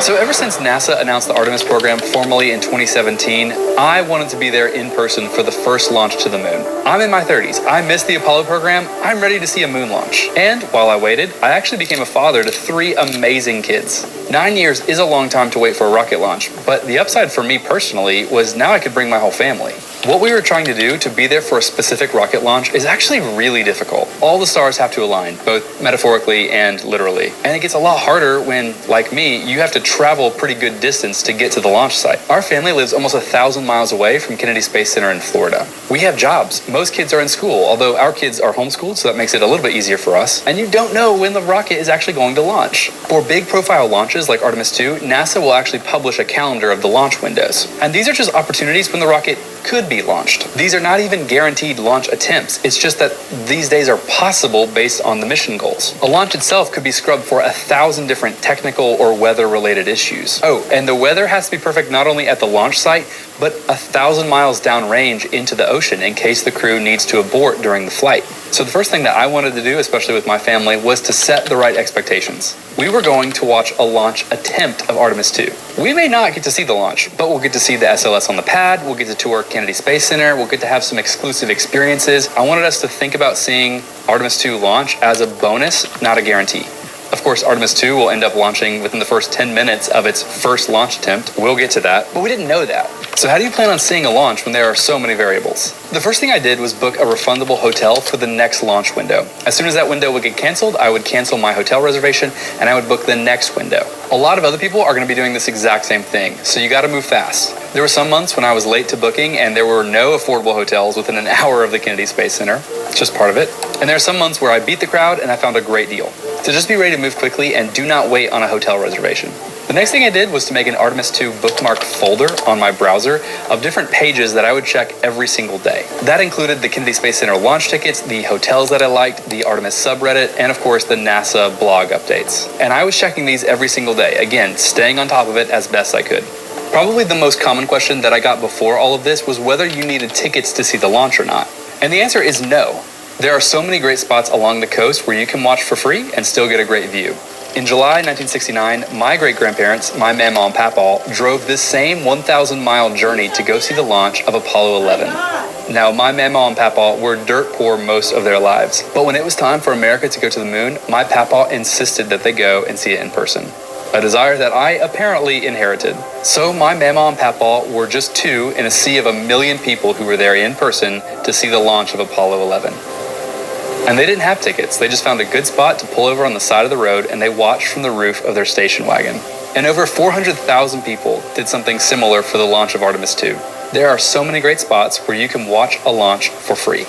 So ever since NASA announced the Artemis program formally in 2017, I wanted to be there in person for the first launch to the moon. I'm in my 30s. I missed the Apollo program. I'm ready to see a moon launch. And while I waited, I actually became a father to 3 amazing kids. 9 years is a long time to wait for a rocket launch, but the upside for me personally was now I could bring my whole family. What we were trying to do to be there for a specific rocket launch is actually really difficult. All the stars have to align, both metaphorically and literally. And it gets a lot harder when, like me, you have to travel a pretty good distance to get to the launch site. Our family lives almost 1,000 miles away from Kennedy Space Center in Florida. We have jobs. Most kids are in school, although our kids are homeschooled, so that makes it a little bit easier for us. And you don't know when the rocket is actually going to launch. For big profile launches like Artemis 2, NASA will actually publish a calendar of the launch windows. And these are just opportunities when the rocket could be launched. These are not even guaranteed launch attempts. It's just that these days are possible based on the mission goals. A launch itself could be scrubbed for 1,000 different technical or weather-related issues. Oh, and the weather has to be perfect not only at the launch site, but 1,000 miles downrange into the ocean in case the crew needs to abort during the flight. So the first thing that I wanted to do, especially with my family, was to set the right expectations. We were going to watch a launch attempt of Artemis 2. We may not get to see the launch, but we'll get to see the SLS on the pad, we'll get to tour Kennedy Space Center, we'll get to have some exclusive experiences. I wanted us to think about seeing Artemis 2 launch as a bonus, not a guarantee. Of course, Artemis 2 will end up launching within the first 10 minutes of its first launch attempt. We'll get to that, but we didn't know that. So how do you plan on seeing a launch when there are so many variables? The first thing I did was book a refundable hotel for the next launch window. As soon as that window would get canceled, I would cancel my hotel reservation and I would book the next window. A lot of other people are going to be doing this exact same thing, so you got to move fast. There were some months when I was late to booking and there were no affordable hotels within an hour of the Kennedy Space Center. It's just part of it. And there are some months where I beat the crowd and I found a great deal. So just be ready to move quickly and do not wait on a hotel reservation. The next thing I did was to make an Artemis 2 bookmark folder on my browser of different pages that I would check every single day. That included the Kennedy Space Center launch tickets, the hotels that I liked, the Artemis subreddit, and of course the NASA blog updates. And I was checking these every single day, again, staying on top of it as best I could. Probably the most common question that I got before all of this was whether you needed tickets to see the launch or not. And the answer is no. There are so many great spots along the coast where you can watch for free and still get a great view. In July 1969, my great-grandparents, my mama and papa, drove this same 1,000-mile journey to go see the launch of Apollo 11. Now, my mama and papa were dirt poor most of their lives, but when it was time for America to go to the moon, my papa insisted that they go and see it in person. A desire that I apparently inherited. So my mama and papa were just two in a sea of 1 million people who were there in person to see the launch of Apollo 11. And they didn't have tickets. They just found a good spot to pull over on the side of the road and they watched from the roof of their station wagon. And over 400,000 people did something similar for the launch of Artemis 2. There are so many great spots where you can watch a launch for free.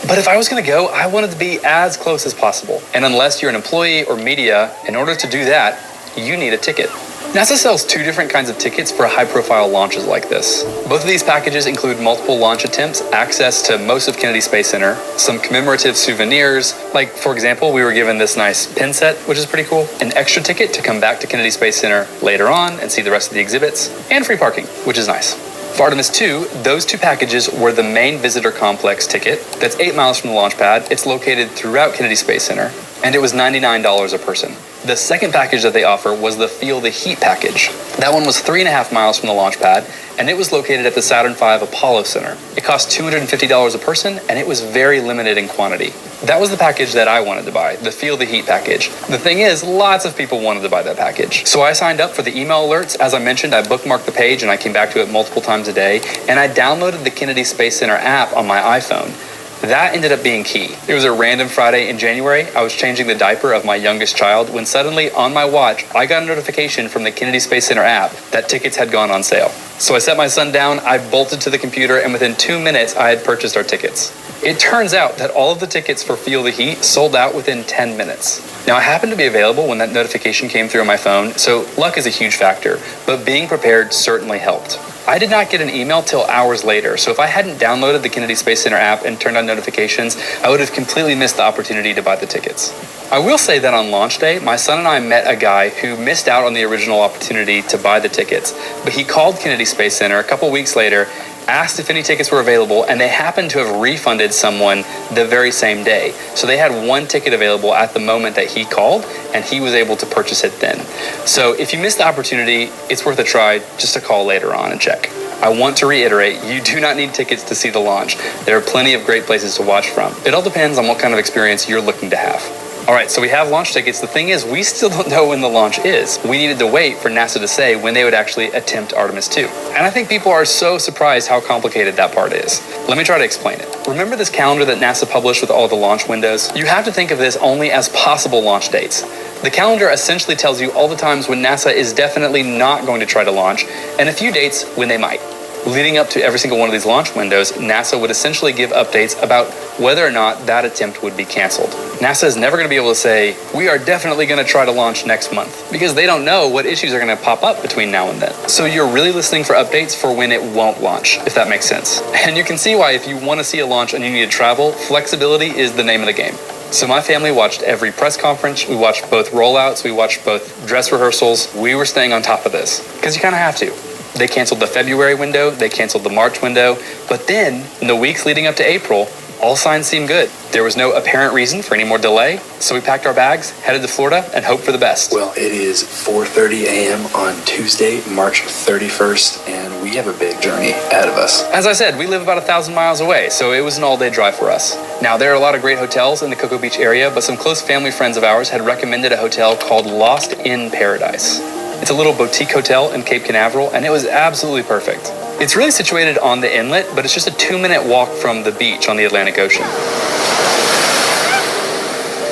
But if I was going to go, I wanted to be as close as possible. And unless you're an employee or media, in order to do that, you need a ticket. NASA sells 2 different kinds of tickets for high-profile launches like this. Both of these packages include multiple launch attempts, access to most of Kennedy Space Center, some commemorative souvenirs, like, for example, we were given this nice pin set, which is pretty cool, an extra ticket to come back to Kennedy Space Center later on and see the rest of the exhibits, and free parking, which is nice. For Artemis 2, those 2 packages were the main visitor complex ticket. That's 8 miles from the launch pad. It's located throughout Kennedy Space Center, and it was $99 a person. The second package that they offer was the Feel the Heat package. That one was 3.5 miles from the launch pad, and it was located at the Saturn V Apollo Center. It cost $250 a person, and it was very limited in quantity. That was the package that I wanted to buy, the Feel the Heat package. The thing is, lots of people wanted to buy that package. So I signed up for the email alerts. As I mentioned, I bookmarked the page and I came back to it multiple times a day, and I downloaded the Kennedy Space Center app on my iPhone. That ended up being key. It was a random Friday in January. I was changing the diaper of my youngest child when suddenly on my watch, I got a notification from the Kennedy Space Center app that tickets had gone on sale. So I set my son down, I bolted to the computer, and within 2 minutes, I had purchased our tickets. It turns out that all of the tickets for Feel the Heat sold out within 10 minutes. Now, I happened to be available when that notification came through on my phone, so luck is a huge factor, but being prepared certainly helped. I did not get an email till hours later, so if I hadn't downloaded the Kennedy Space Center app and turned on notifications, I would have completely missed the opportunity to buy the tickets. I will say that on launch day, my son and I met a guy who missed out on the original opportunity to buy the tickets, but he called Kennedy Space Center a couple weeks later, asked if any tickets were available, and they happened to have refunded someone the very same day. So they had 1 ticket available at the moment that he called, and he was able to purchase it then. So if you missed the opportunity, it's worth a try just to call later on and check. I want to reiterate, you do not need tickets to see the launch. There are plenty of great places to watch from. It all depends on what kind of experience you're looking to have. All right, so we have launch tickets. The thing is, we still don't know when the launch is. We needed to wait for NASA to say when they would actually attempt Artemis 2. And I think people are so surprised how complicated that part is. Let me try to explain it. Remember this calendar that NASA published with all the launch windows? You have to think of this only as possible launch dates. The calendar essentially tells you all the times when NASA is definitely not going to try to launch, and a few dates when they might. Leading up to every single one of these launch windows, NASA would essentially give updates about whether or not that attempt would be canceled. NASA is never going to be able to say, we are definitely going to try to launch next month, because they don't know what issues are going to pop up between now and then. So you're really listening for updates for when it won't launch, if that makes sense. And you can see why if you want to see a launch and you need to travel, flexibility is the name of the game. So my family watched every press conference, we watched both rollouts, we watched both dress rehearsals. We were staying on top of this, because you kind of have to. They canceled the February window, they canceled the March window, but then, in the weeks leading up to April, all signs seemed good. There was no apparent reason for any more delay, so we packed our bags, headed to Florida, and hoped for the best. Well, it is 4:30 a.m. on Tuesday, March 31st, and we have a big journey ahead of us. As I said, we live about 1,000 miles away, so it was an all-day drive for us. Now, there are a lot of great hotels in the Cocoa Beach area, but some close family friends of ours had recommended a hotel called Lost in Paradise. It's a little boutique hotel in Cape Canaveral, and it was absolutely perfect. It's really situated on the inlet, but it's just a 2-minute walk from the beach on the Atlantic Ocean.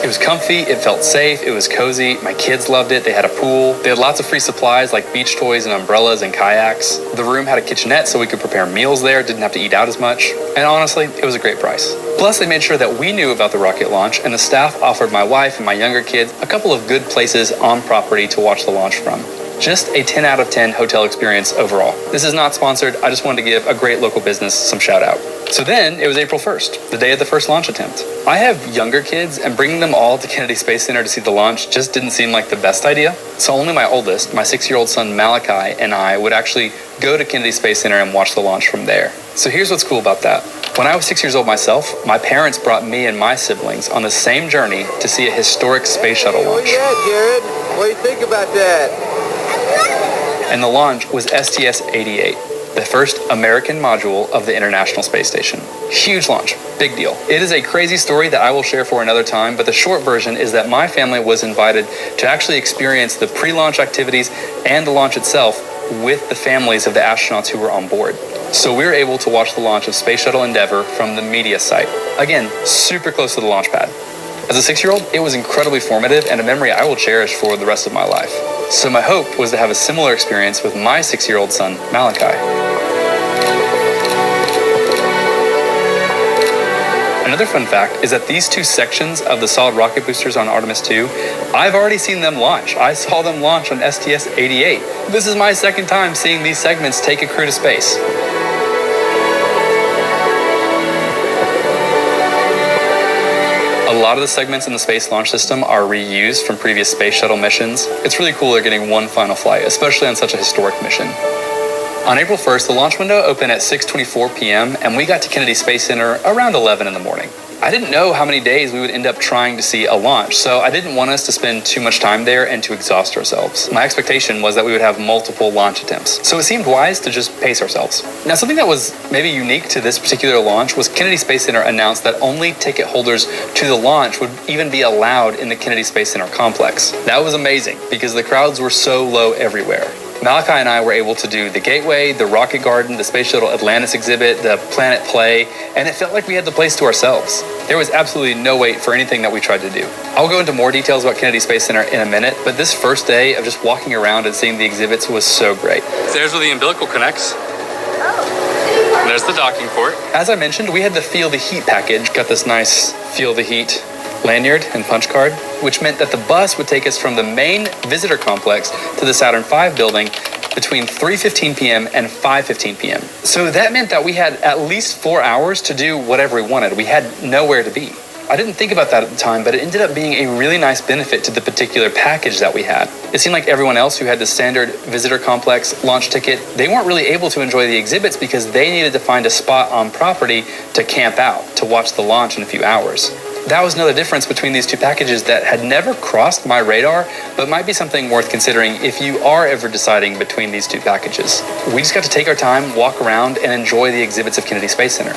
It was comfy, it felt safe, it was cozy. My kids loved it. They had a pool. They had lots of free supplies like beach toys and umbrellas and kayaks. The room had a kitchenette so we could prepare meals there, didn't have to eat out as much. And honestly, it was a great price. Plus, they made sure that we knew about the rocket launch, and the staff offered my wife and my younger kids a couple of good places on property to watch the launch from. Just a 10 out of 10 hotel experience overall. This is not sponsored. I just wanted to give a great local business some shout out. So then it was April 1st, the day of the first launch attempt. I have younger kids, and bringing them all to Kennedy Space Center to see the launch just didn't seem like the best idea. So only my oldest, my 6-year-old son Malachi, and I would actually go to Kennedy Space Center and watch the launch from there. So here's what's cool about that. When I was 6 years old myself, my parents brought me and my siblings on the same journey to see a historic space shuttle launch. Where you at, Jared? What do you think about that? And the launch was STS-88, the first American module of the International Space Station. Huge launch, big deal. It is a crazy story that I will share for another time, but the short version is that my family was invited to actually experience the pre-launch activities and the launch itself with the families of the astronauts who were on board. So we were able to watch the launch of Space Shuttle Endeavour from the media site. Again, super close to the launch pad. As a 6-year-old, it was incredibly formative and a memory I will cherish for the rest of my life. So my hope was to have a similar experience with my 6-year-old son, Malachi. Another fun fact is that these two sections of the solid rocket boosters on Artemis 2, I've already seen them launch. I saw them launch on STS-88. This is my second time seeing these segments take a crew to space. A lot of the segments in the Space Launch System are reused from previous space shuttle missions. It's really cool they're getting one final flight, especially on such a historic mission. On April 1st, the launch window opened at 6:24 p.m. and we got to Kennedy Space Center around 11 in the morning. I didn't know how many days we would end up trying to see a launch, so I didn't want us to spend too much time there and to exhaust ourselves. My expectation was that we would have multiple launch attempts, so it seemed wise to just pace ourselves. Now, something that was maybe unique to this particular launch was Kennedy Space Center announced that only ticket holders to the launch would even be allowed in the Kennedy Space Center complex. That was amazing because the crowds were so low everywhere. Malachi and I were able to do the Gateway, the Rocket Garden, the Space Shuttle Atlantis exhibit, the Planet Play, and it felt like we had the place to ourselves. There was absolutely no wait for anything that we tried to do. I'll go into more details about Kennedy Space Center in a minute, but this first day of just walking around and seeing the exhibits was so great. There's where the umbilical connects. There's the docking port. As I mentioned, we had the Feel the Heat package, got this nice Feel the Heat lanyard and punch card, which meant that the bus would take us from the main visitor complex to the Saturn V building between 3:15 p.m. and 5:15 p.m. So that meant that we had at least 4 hours to do whatever we wanted. We had nowhere to be. I didn't think about that at the time, but it ended up being a really nice benefit to the particular package that we had. It seemed like everyone else who had the standard visitor complex launch ticket, they weren't really able to enjoy the exhibits because they needed to find a spot on property to camp out, to watch the launch in a few hours. That was another difference between these two packages that had never crossed my radar, but might be something worth considering if you are ever deciding between these two packages. We just got to take our time, walk around, and enjoy the exhibits of Kennedy Space Center.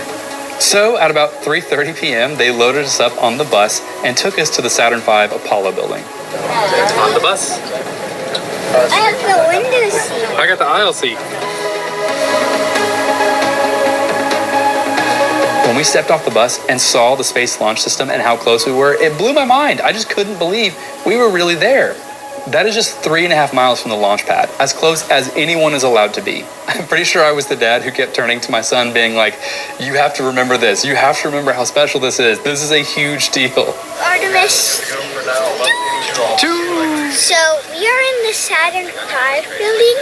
So at about 3:30 p.m., they loaded us up on the bus and took us to the Saturn V Apollo building. On the bus. I have the window seat. I got the aisle seat. When we stepped off the bus and saw the Space Launch System and how close we were, it blew my mind. I just couldn't believe we were really there. That is just 3.5 miles from the launch pad, as close as anyone is allowed to be. I'm pretty sure I was the dad who kept turning to my son being like, you have to remember this. You have to remember how special this is. This is a huge deal. Artemis. So we are in the Saturn V building,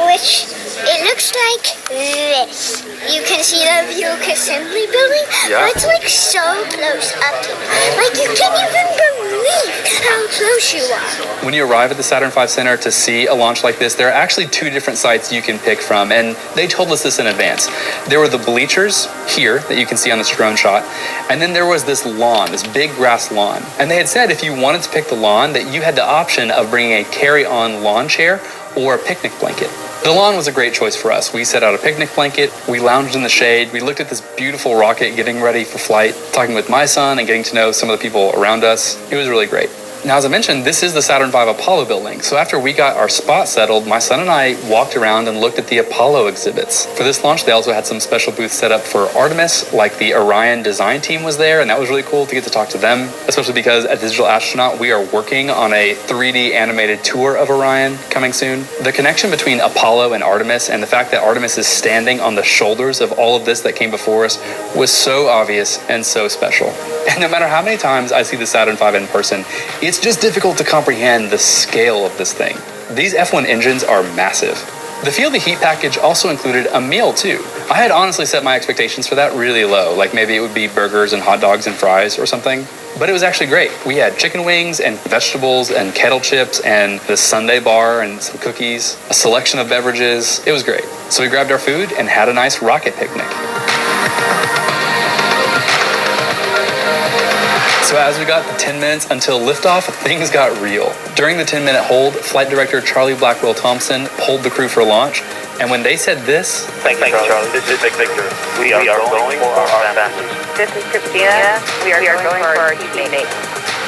which it looks like this. You can see the Buick Assembly building. Yeah. It's like so close up to you. Like you can't even believe how close you are. When you arrive at the Saturn V Center to see a launch like this, there are actually 2 different sites you can pick from, and they told us this in advance. There were the bleachers here that you can see on this drone shot, and then there was this lawn, this big grass lawn. And they had said if you wanted to pick the lawn, that you had the option of bringing a carry-on lawn chair or a picnic blanket. The lawn was a great choice for us. We set out a picnic blanket, we lounged in the shade, we looked at this beautiful rocket getting ready for flight, talking with my son and getting to know some of the people around us. It was really great. Now, as I mentioned, this is the Saturn V Apollo building. So after we got our spot settled, my son and I walked around and looked at the Apollo exhibits. For this launch, they also had some special booths set up for Artemis, like the Orion design team was there, and that was really cool to get to talk to them, especially because at Digital Astronaut, we are working on a 3D animated tour of Orion coming soon. The connection between Apollo and Artemis, and the fact that Artemis is standing on the shoulders of all of this that came before us, was so obvious and so special. And no matter how many times I see the Saturn V in person, it's just difficult to comprehend the scale of this thing. These F1 engines are massive. The Feel the Heat package also included a meal too. I had honestly set my expectations for that really low, like maybe it would be burgers and hot dogs and fries or something. But it was actually great. We had chicken wings and vegetables and kettle chips and the sundae bar and some cookies, a selection of beverages. It was great. So we grabbed our food and had a nice rocket picnic. So as we got to 10 minutes until liftoff, things got real. During the 10-minute hold, Flight Director Charlie Blackwell Thompson pulled the crew for launch, and when they said this... Thank you, Charlie. This is Victor. We are going for our families. This is Christina. We are going for our teammates.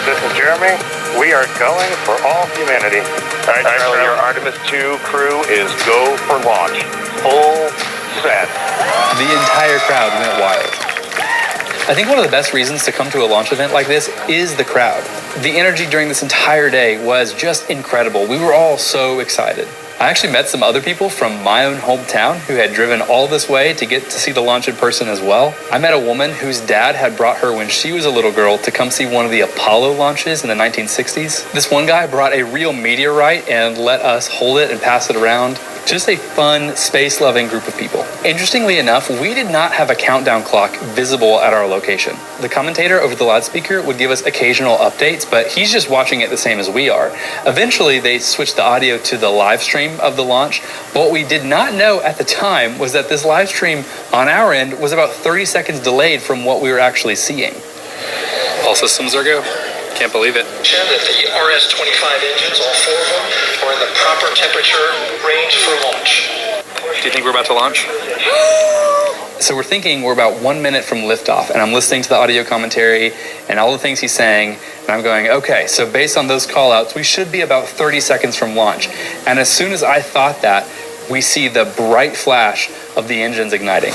This is Jeremy. We are going for all humanity. All right, Charlie, your Artemis 2 crew is go for launch. Full set. The entire crowd went wild. I think one of the best reasons to come to a launch event like this is the crowd. The energy during this entire day was just incredible. We were all so excited. I actually met some other people from my own hometown who had driven all this way to get to see the launch in person as well. I met a woman whose dad had brought her when she was a little girl to come see one of the Apollo launches in the 1960s. This one guy brought a real meteorite and let us hold it and pass it around. Just a fun, space-loving group of people. Interestingly enough, we did not have a countdown clock visible at our location. The commentator over the loudspeaker would give us occasional updates, but he's just watching it the same as we are. Eventually, they switched the audio to the live stream of the launch, but what we did not know at the time was that this live stream on our end was about 30 seconds delayed from what we were actually seeing. All systems are go. Can't believe it. That the RS-25 engines, all 4 of them, are in the proper temperature range for launch. Do you think we're about to launch? So we're thinking we're about 1 minute from liftoff, and I'm listening to the audio commentary and all the things he's saying, and I'm going, okay, so based on those call-outs, we should be about 30 seconds from launch. And as soon as I thought that, we see the bright flash of the engines igniting.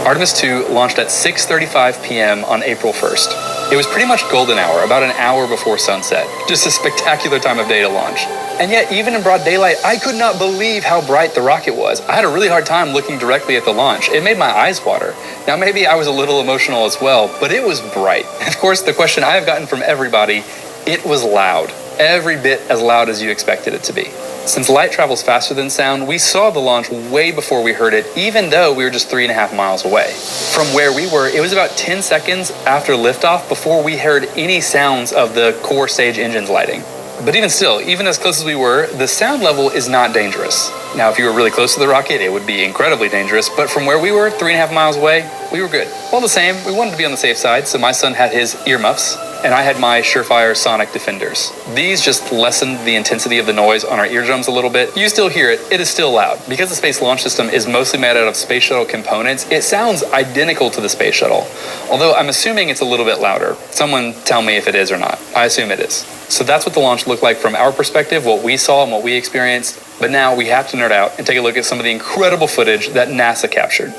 Artemis 2 launched at 6:35 p.m. on April 1st. It was pretty much golden hour, about an hour before sunset. Just a spectacular time of day to launch. And yet, even in broad daylight, I could not believe how bright the rocket was. I had a really hard time looking directly at the launch. It made my eyes water. Now, maybe I was a little emotional as well, but it was bright. Of course, the question I have gotten from everybody, it was loud. Every bit as loud as you expected it to be. Since light travels faster than sound, we saw the launch way before we heard it, even though we were just 3.5 miles away. From where we were, it was about 10 seconds after liftoff before we heard any sounds of the core stage engines lighting. But even still, even as close as we were, the sound level is not dangerous. Now, if you were really close to the rocket, it would be incredibly dangerous, but from where we were, 3.5 miles away, we were good. All the same, we wanted to be on the safe side, so my son had his earmuffs, and I had my Surefire Sonic Defenders. These just lessened the intensity of the noise on our eardrums a little bit. You still hear it, it is still loud. Because the Space Launch System is mostly made out of Space Shuttle components, it sounds identical to the Space Shuttle. Although I'm assuming it's a little bit louder. Someone tell me if it is or not. I assume it is. So that's what the launch looked like from our perspective, what we saw and what we experienced. But now we have to nerd out and take a look at some of the incredible footage that NASA captured.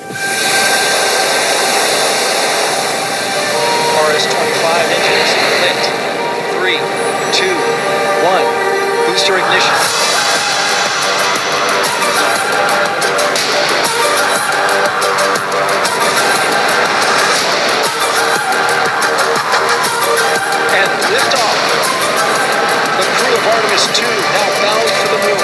RS-25 engines lit. 3, 2, 1. Booster ignition. And liftoff. The crew of Artemis 2 now bound for the moon.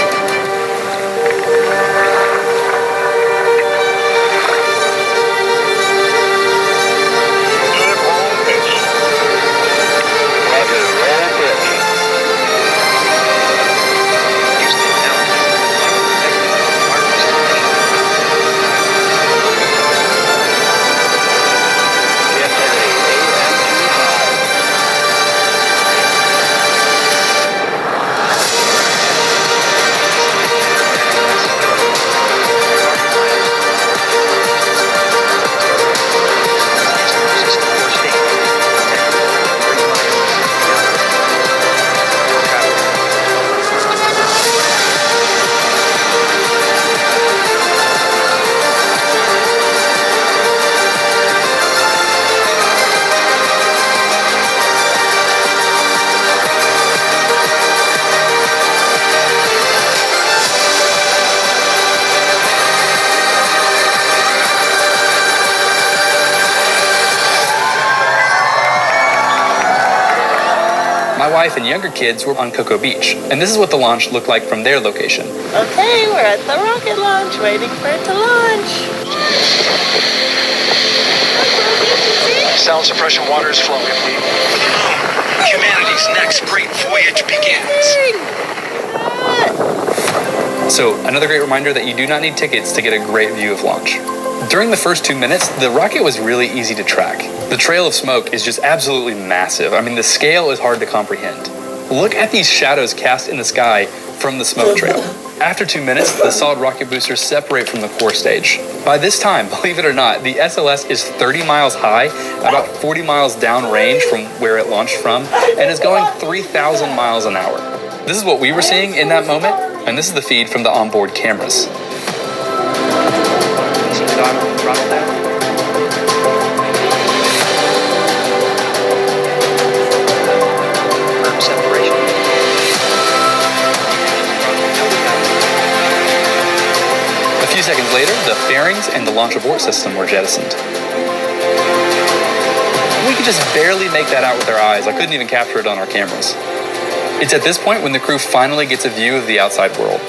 My wife and younger kids were on Cocoa Beach, and this is what the launch looked like from their location. Okay, we're at the rocket launch, waiting for it to launch. Sound suppression water is flowing. Humanity's next great voyage begins. So, another great reminder that you do not need tickets to get a great view of launch. During the first 2 minutes, the rocket was really easy to track. The trail of smoke is just absolutely massive. I mean, the scale is hard to comprehend. Look at these shadows cast in the sky from the smoke trail. After 2 minutes, the solid rocket boosters separate from the core stage. By this time, believe it or not, the SLS is 30 miles high, about 40 miles downrange from where it launched from, and is going 3,000 miles an hour. This is what we were seeing in that moment, and this is the feed from the onboard cameras. Throttle down. Firm separation. A few seconds later, the fairings and the launch abort system were jettisoned. We could just barely make that out with our eyes. I couldn't even capture it on our cameras. It's at this point when the crew finally gets a view of the outside world.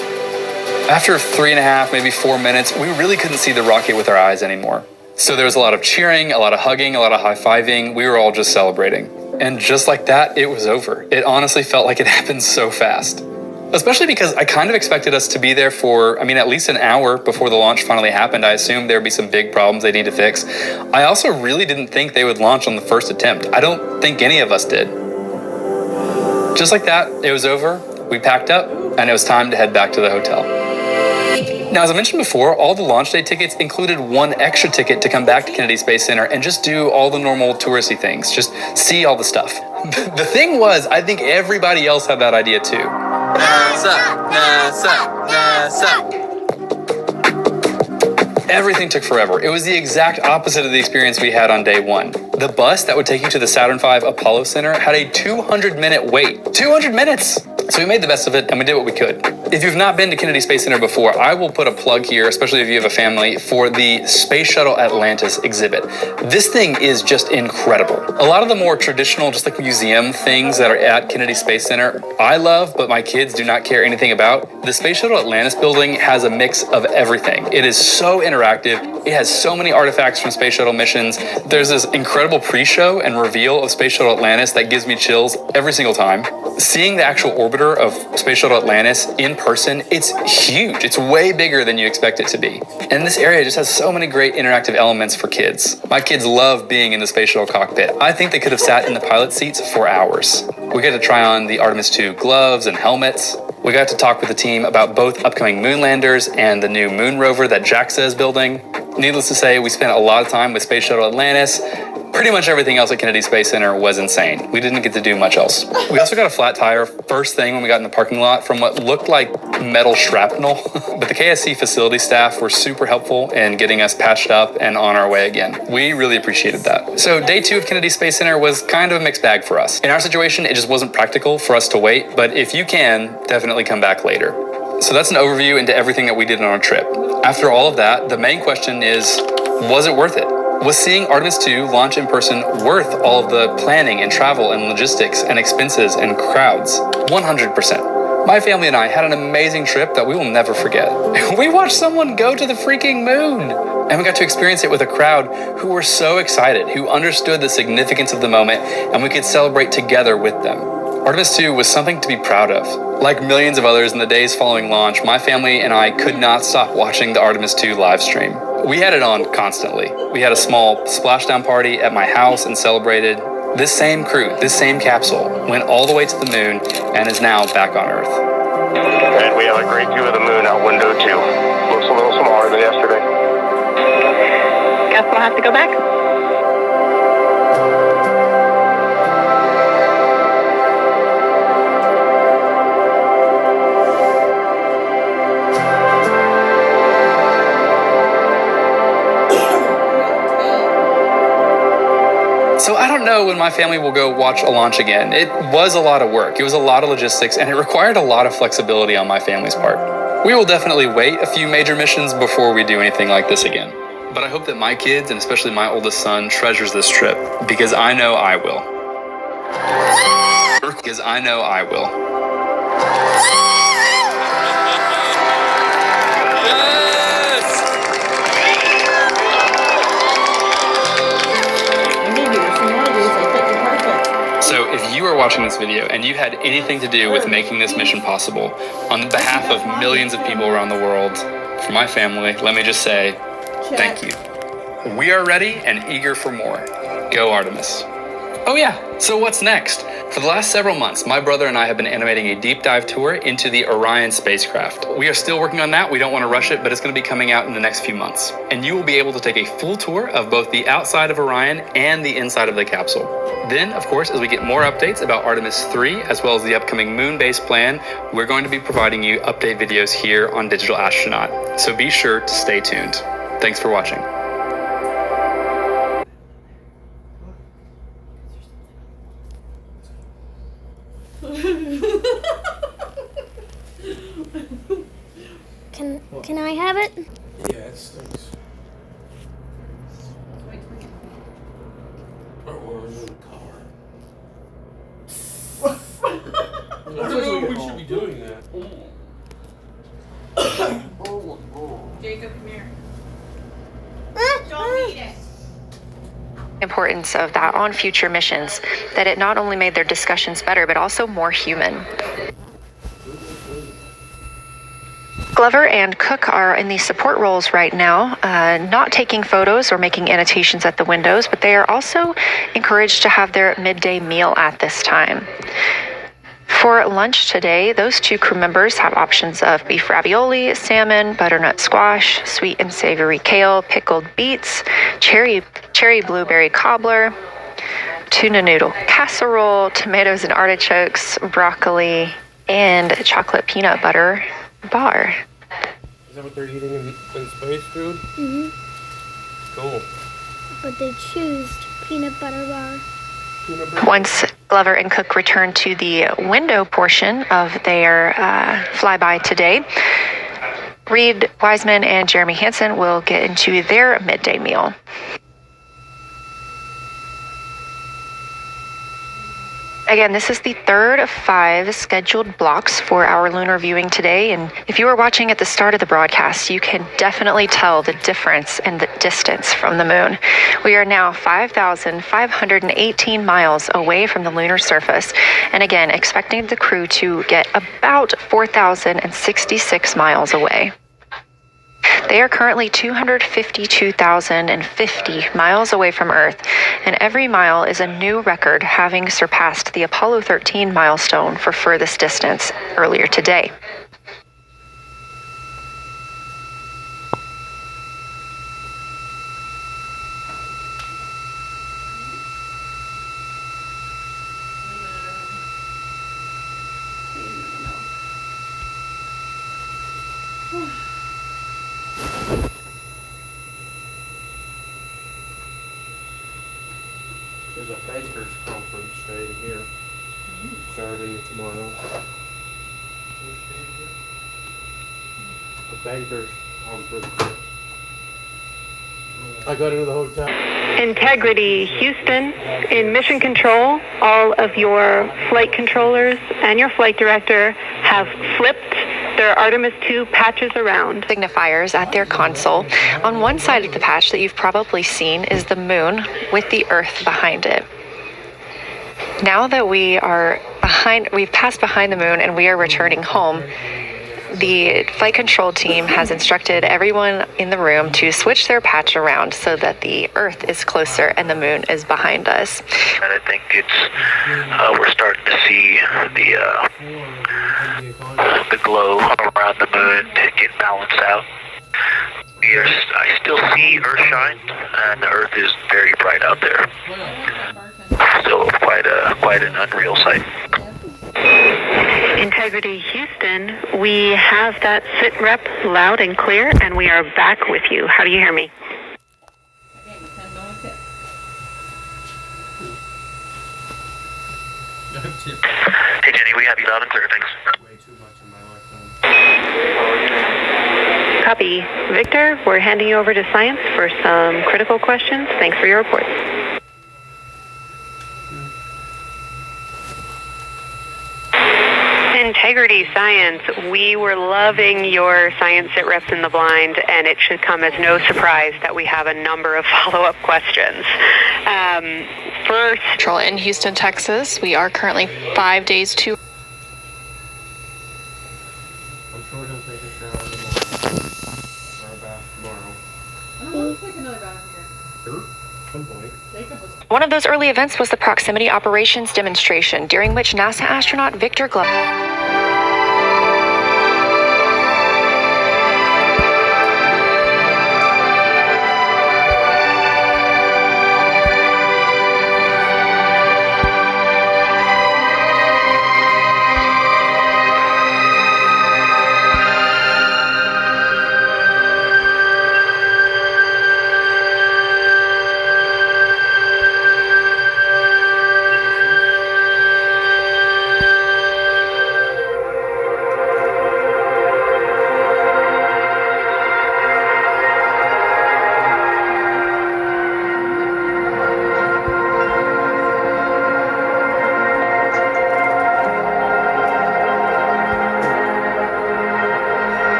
After 3.5, maybe 4 minutes, we really couldn't see the rocket with our eyes anymore. So there was a lot of cheering, a lot of hugging, a lot of high-fiving. We were all just celebrating. And just like that, it was over. It honestly felt like it happened so fast. Especially because I kind of expected us to be there for, at least an hour before the launch finally happened. I assumed there would be some big problems they need to fix. I also really didn't think they would launch on the first attempt. I don't think any of us did. Just like that, it was over. We packed up, and it was time to head back to the hotel. Now, as I mentioned before, all the launch day tickets included one extra ticket to come back to Kennedy Space Center and just do all the normal touristy things, just see all the stuff. The thing was, I think everybody else had that idea too. NASA, NASA, NASA. Everything took forever. It was the exact opposite of the experience we had on day one. The bus that would take you to the Saturn V Apollo Center had a 200-minute wait. 200 minutes! So we made the best of it, and we did what we could. If you've not been to Kennedy Space Center before, I will put a plug here, especially if you have a family, for the Space Shuttle Atlantis exhibit. This thing is just incredible. A lot of the more traditional, just like museum things that are at Kennedy Space Center, I love, but my kids do not care anything about. The Space Shuttle Atlantis building has a mix of everything. It is so interactive. It has so many artifacts from Space Shuttle missions. There's this incredible pre-show and reveal of Space Shuttle Atlantis that gives me chills every single time. Seeing the actual orbiter of Space Shuttle Atlantis in person, it's huge. It's way bigger than you expect it to be. And this area just has so many great interactive elements for kids. My kids love being in the Space Shuttle cockpit. I think they could have sat in the pilot seats for hours. We got to try on the Artemis 2 gloves and helmets. We got to talk with the team about both upcoming moon landers and the new moon rover that JAXA is building. Needless to say, we spent a lot of time with Space Shuttle Atlantis. Pretty much everything else at Kennedy Space Center was insane. We didn't get to do much else. We also got a flat tire first thing when we got in the parking lot from what looked like metal shrapnel. But the KSC facility staff were super helpful in getting us patched up and on our way again. We really appreciated that. So day 2 of Kennedy Space Center was kind of a mixed bag for us. In our situation, it just wasn't practical for us to wait, but if you can, definitely come back later. So that's an overview into everything that we did on our trip. After all of that, the main question is, was it worth it? Was seeing Artemis 2 launch in person worth all of the planning and travel and logistics and expenses and crowds? 100%. My family and I had an amazing trip that we will never forget. We watched someone go to the freaking moon! And we got to experience it with a crowd who were so excited, who understood the significance of the moment, and we could celebrate together with them. Artemis 2 was something to be proud of. Like millions of others in the days following launch, my family and I could not stop watching the Artemis 2 live stream. We had it on constantly. We had a small splashdown party at my house and celebrated. This same crew, this same capsule, went all the way to the moon and is now back on Earth. And we have a great view of the moon out window 2. Looks a little smaller than yesterday. Guess we'll have to go back. So I don't know when my family will go watch a launch again. It was a lot of work. It was a lot of logistics, and it required a lot of flexibility on my family's part. We will definitely wait a few major missions before we do anything like this again. But I hope that my kids, and especially my oldest son, treasures this trip, because I know I will. Because I know I will. So if you are watching this video and you had anything to do with making this mission possible, on behalf of millions of people around the world, for my family, let me just say, thank you. We are ready and eager for more. Go Artemis. Oh yeah, so what's next? For the last several months, my brother and I have been animating a deep dive tour into the Orion spacecraft. We are still working on that. We don't want to rush it, but it's going to be coming out in the next few months. And you will be able to take a full tour of both the outside of Orion and the inside of the capsule. Then, of course, as we get more updates about Artemis 3, as well as the upcoming moon base plan, we're going to be providing you update videos here on Digital Astronaut. So be sure to stay tuned. Thanks for watching. Can I have it? Yeah, it stinks. Or in the car. I don't know if we should be doing that. Jacob, come here. Don't eat it. Importance of that on future missions, that it not only made their discussions better, but also more human. Glover and Cook are in the support roles right now, not taking photos or making annotations at the windows, but they are also encouraged to have their midday meal at this time. For lunch today, those two crew members have options of beef ravioli, salmon, butternut squash, sweet and savory kale, pickled beets, cherry blueberry cobbler, tuna noodle casserole, tomatoes and artichokes, broccoli, and chocolate peanut butter bar. that what they're eating in space, dude? Mm-hmm. Cool. But they choose peanut butter bar. Once Glover and Cook return to the window portion of their flyby today, Reed Wiseman and Jeremy Hansen will get into their midday meal. Again, this is the third of 5 scheduled blocks for our lunar viewing today. And if you were watching at the start of the broadcast, you can definitely tell the difference in the distance from the moon. We are now 5,518 miles away from the lunar surface. And again, expecting the crew to get about 4,066 miles away. They are currently 252,050 miles away from Earth, and every mile is a new record, having surpassed the Apollo 13 milestone for furthest distance earlier today. There's a bankers conference day here, Saturday and tomorrow. A bankers conference. I got into the hotel. Integrity Houston, in mission control, all of your flight controllers and your flight director have flipped their Artemis 2 patches around. Signifiers at their console. On one side of the patch that you've probably seen is the moon with the Earth behind it. Now that we've passed behind the moon and we are returning home, the flight control team has instructed everyone in the room to switch their patch around so that the Earth is closer and the moon is behind us. And I think it's we're starting to see the glow around the moon get balanced out. I still see Earthshine, and the Earth is very bright out there. Still quite an unreal sight. Integrity Houston, we have that sit rep loud and clear, and we are back with you. How do you hear me? Hey Jenny, we have you loud and clear, thanks. Copy. Victor, we're handing you over to science for some critical questions. Thanks for your report. Integrity Science, we were loving your science sit reps in the blind, and it should come as no surprise that we have a number of follow-up questions. First, In Houston, Texas, we are currently 5 days to. I'm sure he'll take a shower tomorrow. Or a bath tomorrow. I don't want to take another bath here. Some point. One of those early events was the proximity operations demonstration, during which NASA astronaut Victor Glover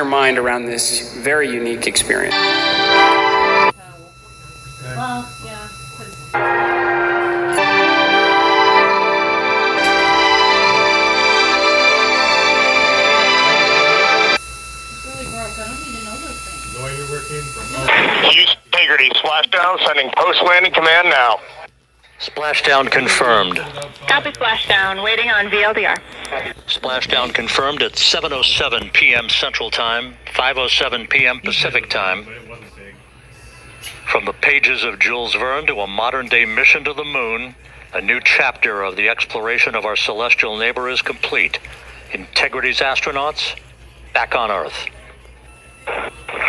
their mind around this very unique experience. Well, yeah. Integrity, splashdown, sending post-landing command now. Splashdown confirmed. Copy splashdown, waiting on VLDR. Splashdown confirmed at 7:07 p.m. Central Time, 5:07 p.m. Pacific Time. From the pages of Jules Verne to a modern-day mission to the moon, a new chapter of the exploration of our celestial neighbor is complete. Integrity's astronauts back on Earth.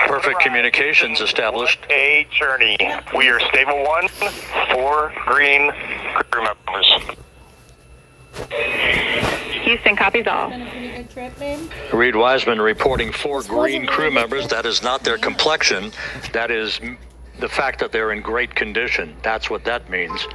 Perfect communications established. A journey. We are stable 1, 4 green crew members. Houston copies all. Reed Wiseman reporting 4 green crew members. That is not their complexion. That is the fact that they're in great condition. That's what that means.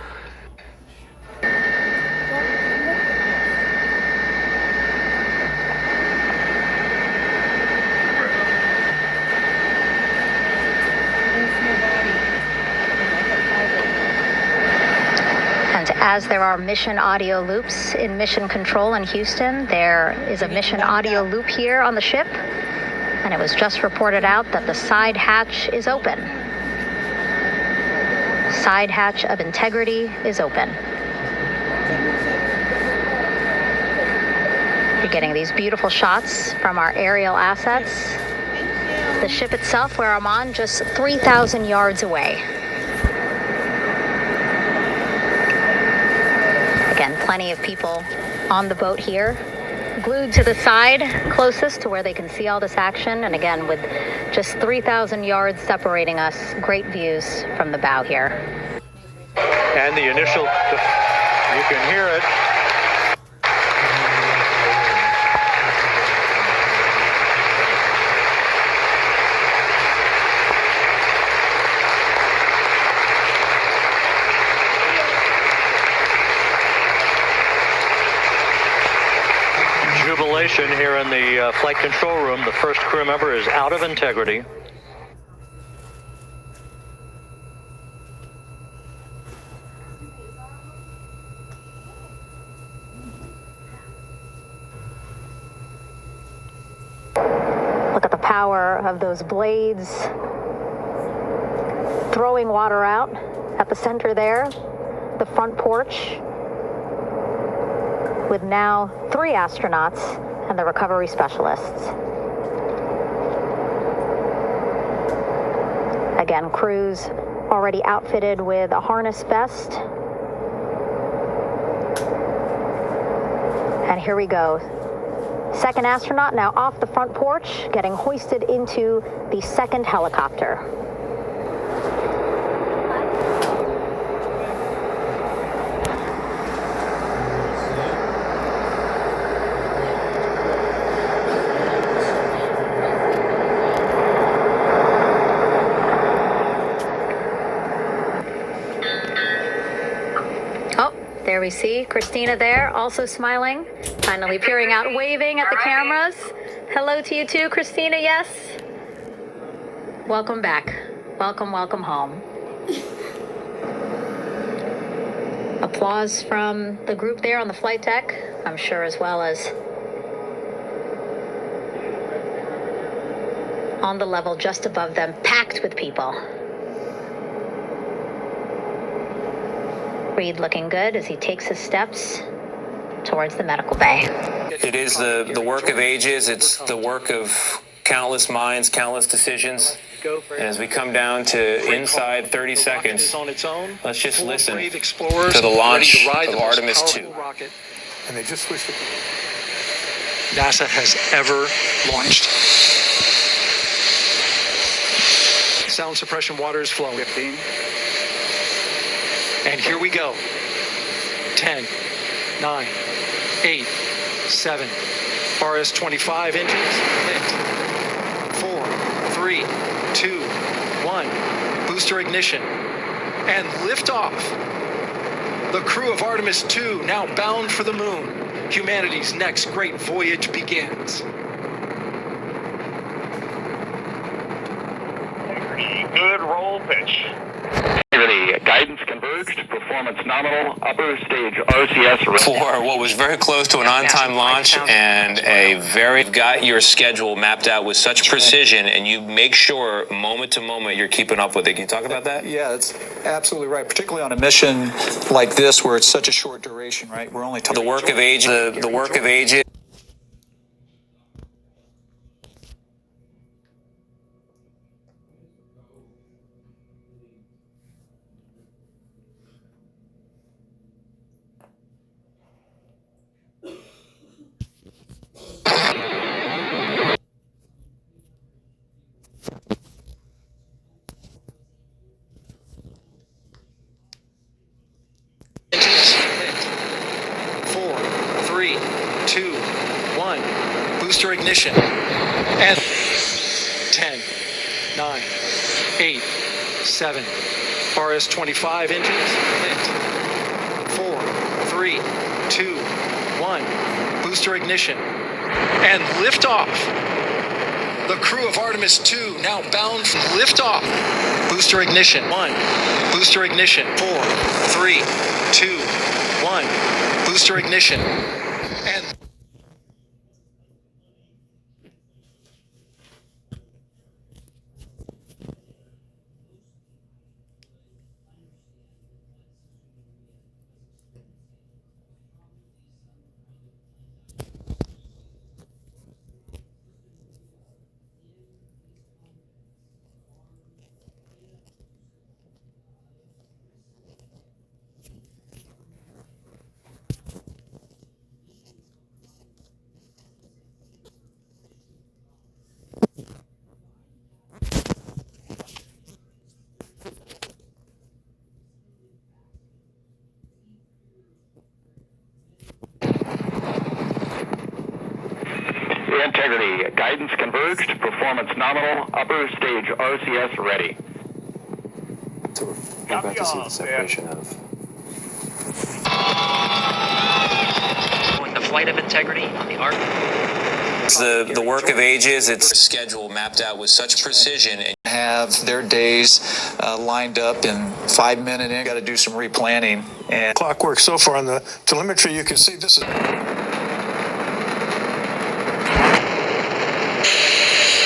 And as there are mission audio loops in mission control in Houston, there is a mission audio loop here on the ship, and it was just reported out that the side hatch is open. Side hatch of Integrity is open. You're getting these beautiful shots from our aerial assets. The ship itself, where I'm on, just 3,000 yards away. Again, plenty of people on the boat here, glued to the side closest to where they can see all this action. And again, with just 3,000 yards separating us, great views from the bow here. And the initial, you can hear it. Jubilation here in the flight control room. The first crew member is out of Integrity. Look at the power of those blades throwing water out at the center there, the front porch, with now 3 astronauts and the recovery specialists. Again, crews already outfitted with a harness vest. And here we go. Second astronaut now off the front porch, getting hoisted into the second helicopter. There we see Christina there, also smiling, finally peering out, waving at the cameras. Hello to you too, Christina, yes? Welcome back. Welcome, welcome home. Applause from the group there on the flight deck, I'm sure, as well as on the level just above them, packed with people. Reed looking good as he takes his steps towards the medical bay. It is the work of ages. It's the work of countless minds, countless decisions. And as we come down to inside 30 seconds, let's just listen to the launch of Artemis 2. And they just switched it. NASA has ever launched. Sound suppression water is flowing. 15. And here we go. 10, 9, 8, 7. RS-25 engines lit. 4, 3, 2, 1. Booster ignition. And liftoff. The crew of Artemis 2 now bound for the moon. Humanity's next great voyage begins. full pitch. Guidance converged, performance nominal, upper stage RCS. For what was very close to an on-time launch and you've got your schedule mapped out with such precision, and you make sure moment to moment you're keeping up with it. Can you talk about that? Yeah, that's absolutely right, particularly on a mission like this where it's such a short duration, right? We're only talking The work of ages. Four, three, two, one. Booster ignition. And 10, 9, 8, 7. RS-25 engines lit. 4, 3, 2, 1. Booster ignition. And liftoff. The crew of Artemis 2 now bound from liftoff. Booster ignition. 1. Booster ignition. 4, 3, 2, 1. Booster ignition. And Integrity, guidance converged, performance nominal, upper stage RCS ready. So we're about to see the separation of The flight of integrity on the Artemis. The work of ages. It's schedule mapped out with such precision. And have their days lined up in 5 minutes. Got to do some replanning. And clockwork so far on the telemetry, you can see this is.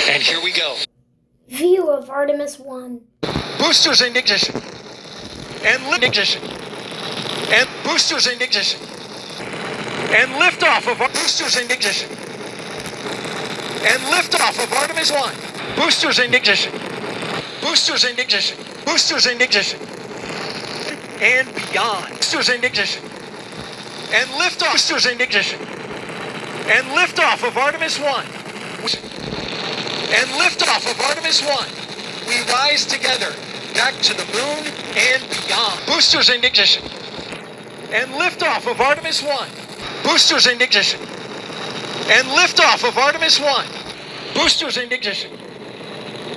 And here we go. View of Artemis 1. Boosters in ignition. And ignition. And boosters in ignition. And liftoff of boosters in ignition. And liftoff of Artemis 1. Boosters in ignition. Boosters in ignition. Boosters in ignition. And beyond. Boosters in ignition. And liftoff. Boosters in ignition. And liftoff of Artemis 1. And liftoff of Artemis 1. We rise together back to the moon and beyond. Boosters in ignition. And liftoff of Artemis 1. Boosters in ignition. And liftoff of Artemis 1. Boosters in ignition.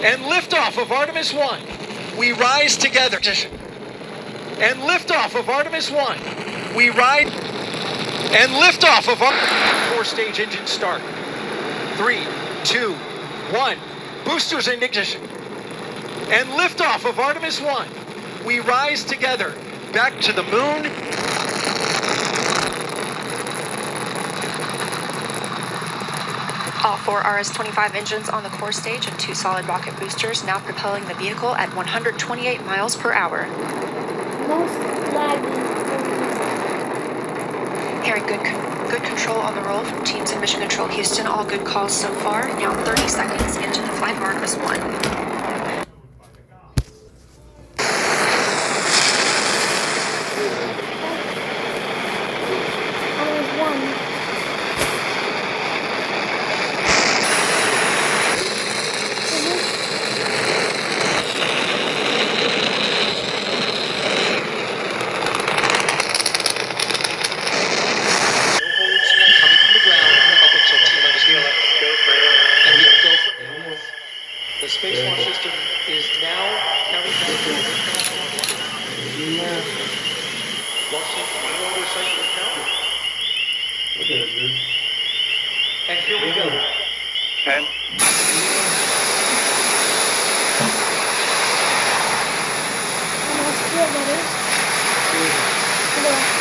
And liftoff of Artemis 1. We rise together. And liftoff of Artemis 1. We ride. And liftoff of our 4-stage engine start. 3, 2, 1. Boosters in ignition. And liftoff of Artemis 1. We rise together back to the moon. All 4 RS-25 engines on the core stage and 2 solid rocket boosters now propelling the vehicle at 128 miles per hour. Most laggy. Hearing good control on the roll from teams in Mission Control Houston. All good calls so far. Now 30 seconds into the flight of Artemis 1. The Space Launch System is now counting down to launch system no longer cycle count. Look at it, dude. And here we go. 10. Yeah, buddy. Yeah.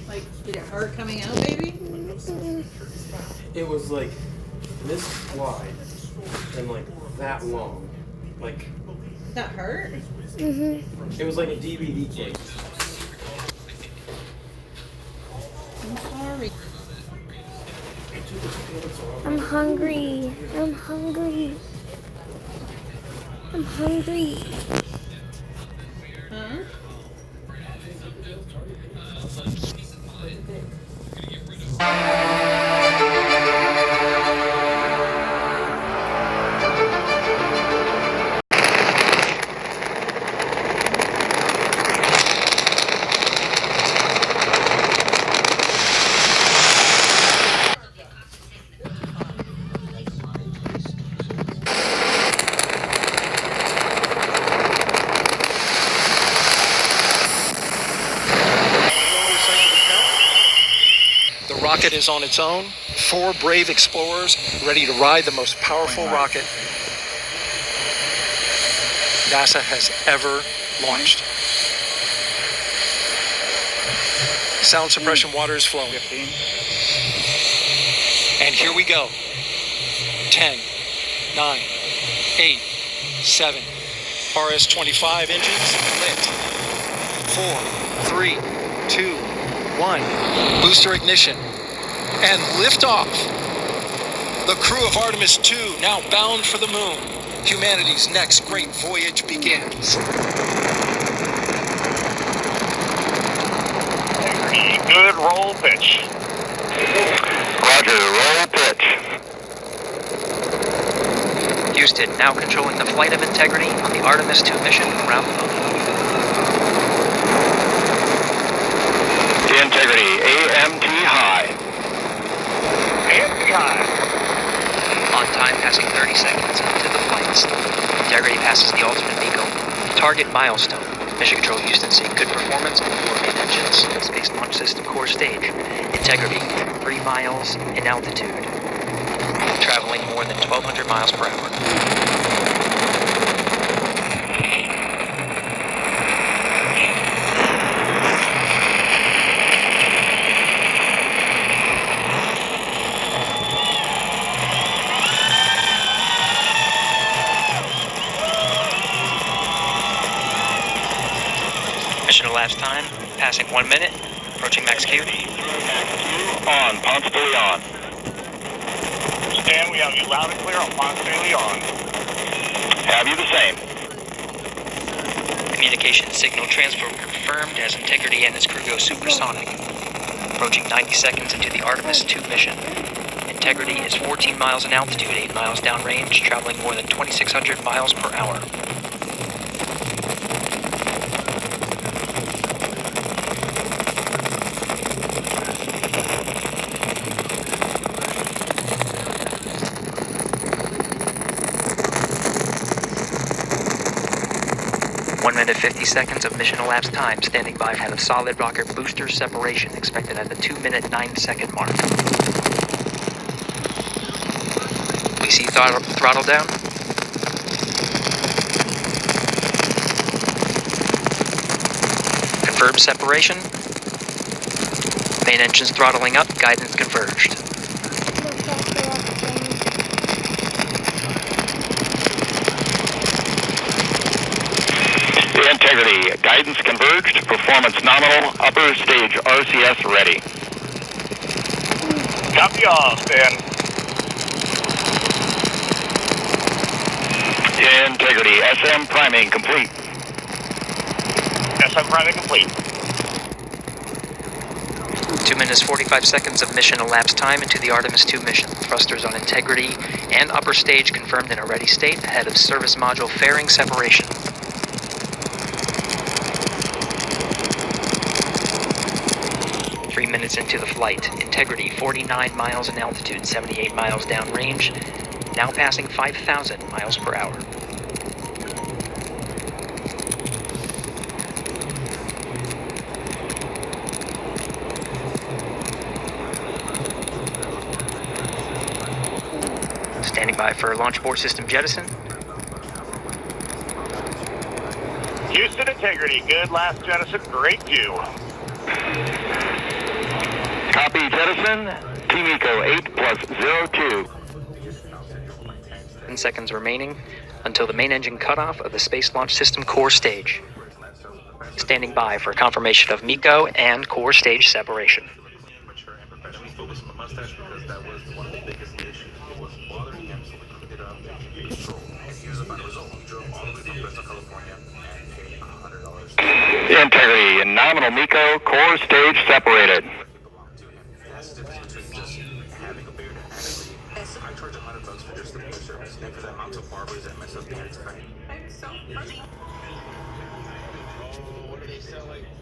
Like, did it hurt coming out, baby? It was like this wide and like that long. Like. That hurt? Mm-hmm. It was like a DVD case. I'm sorry. I'm hungry. I'm hungry. I'm hungry. Huh? The rocket is on its own. 4 brave explorers ready to ride the most powerful rocket NASA has ever launched. Sound suppression water is flowing. And here we go. 10, 9, 8, 7. RS-25 engines lit. 4, 3, 2, 1. Booster ignition. And liftoff. The crew of Artemis 2 now bound for the moon. Humanity's next great voyage begins. Good roll pitch. Roger, roll pitch. Houston now controlling the flight of integrity on the Artemis 2 mission around the moon. Integrity, AMT high. AMT high. On time passing 30 seconds into the flights. Integrity passes the ultimate vehicle. Target milestone. Mission Control Houston seeing good performance on the 4 main engines. Space Launch System core stage. Integrity, 3 miles in altitude. Traveling more than 1,200 miles per hour. passing 1 minute. Approaching max Q. On, Ponce de Leon. Stan, we have you loud and clear on Ponce de Leon. Have you the same? Communication signal transfer confirmed as Integrity and its crew go supersonic. Approaching 90 seconds into the Artemis 2 mission. Integrity is 14 miles in altitude, 8 miles downrange, traveling more than 2,600 miles per hour. One minute 50 seconds of mission elapsed time, standing by ahead of solid rocket booster separation, expected at the 2-minute 9-second mark. We see throttle down. Confirmed separation. Main engines throttling up, guidance converged. Integrity, guidance converged, performance nominal, upper stage RCS ready. Copy all, Stan. Integrity, SM priming complete. SM priming complete. 2 minutes 45 seconds of mission elapsed time into the Artemis 2 mission. Thrusters on Integrity and upper stage confirmed in a ready state ahead of service module fairing separation. 3 minutes into the flight, Integrity 49 miles in altitude, 78 miles downrange, now passing 5,000 miles per hour. Standing by for launch board system jettison. Houston Integrity, good last jettison, great view. Copy jettison, Team Eco 8+02. 10 seconds remaining until the main engine cutoff of the Space Launch System core stage. Standing by for confirmation of MECO and core stage separation. Integrity and nominal MECO, core stage separated.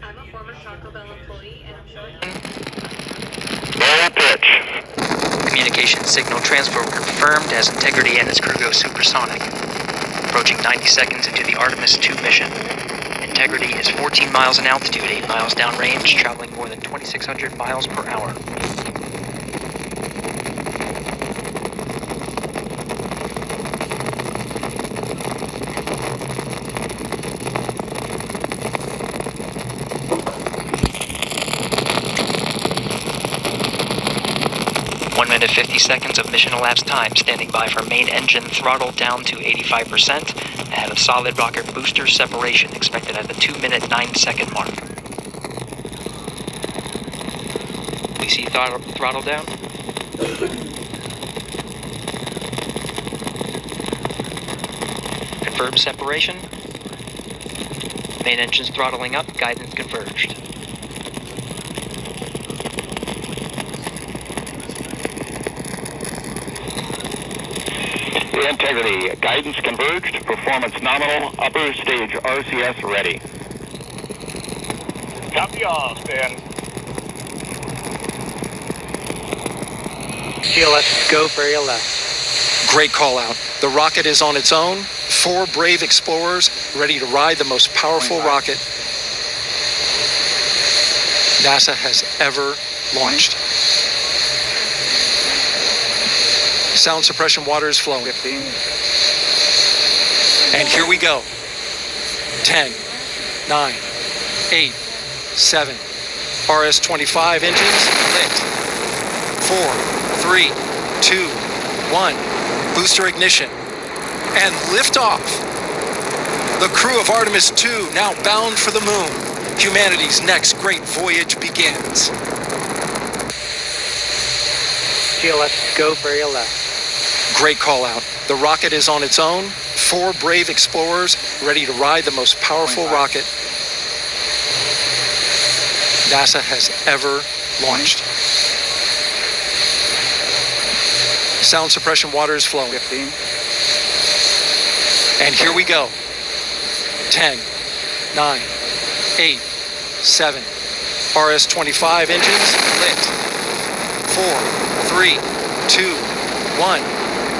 I'm a former Taco Bell employee and I'm showing Roll pitch. Communication signal transfer confirmed as Integrity and its crew go supersonic. Approaching 90 seconds into the Artemis 2 mission. Integrity is 14 miles in altitude, 8 miles downrange, traveling more than 2,600 miles per hour. One minute 50 seconds of mission elapsed time, standing by for main engine throttle down to 85%, ahead of solid rocket booster separation, expected at the 2-minute 9-second mark. We see throttle down. Confirmed separation. Main engines throttling up, guidance converged. Integrity, guidance converged, performance nominal, upper stage RCS ready. Copy all, Stan. TLS, go for your left. Great call out. The rocket is on its own. 4 brave explorers ready to ride the most powerful rocket NASA has ever launched. Sound suppression water is flowing. 15. And here we go. 10, 9, 8, 7. RS-25 engines lit. 4, 3, 2, 1. Booster ignition. And liftoff. The crew of Artemis 2 now bound for the moon. Humanity's next great voyage begins. GLS, go for your left. Great call out. The rocket is on its own. 4 brave explorers ready to ride the most powerful rocket NASA has ever launched. Sound suppression water is flowing. 15. And here we go. 10, 9, 8, 7. RS-25 engines lit. 4, 3, 2, 1.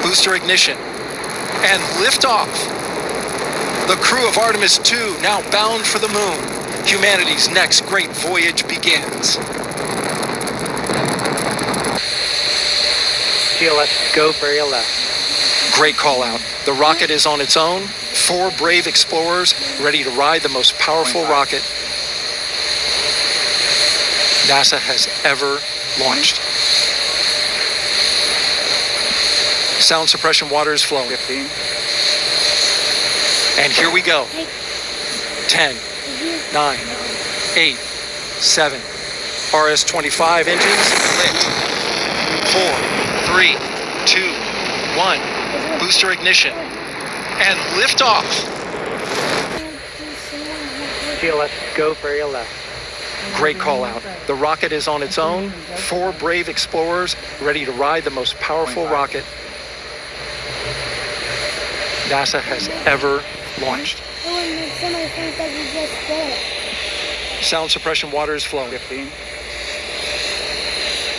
Booster ignition. And liftoff. The crew of Artemis 2 now bound for the moon. Humanity's next great voyage begins. GLS, go for your left. Great call out. The rocket is on its own. 4 brave explorers ready to ride the most powerful rocket NASA has ever launched. Sound suppression water is flowing. 15. And here we go. 10, 9, 8, 7. RS-25 engines lit. 4, 3, 2, 1. Booster ignition. And liftoff. GLS, go for your left. Great call out. The rocket is on its own. 4 brave explorers ready to ride the most powerful rocket NASA has ever launched. Sound suppression water is flowing. 15.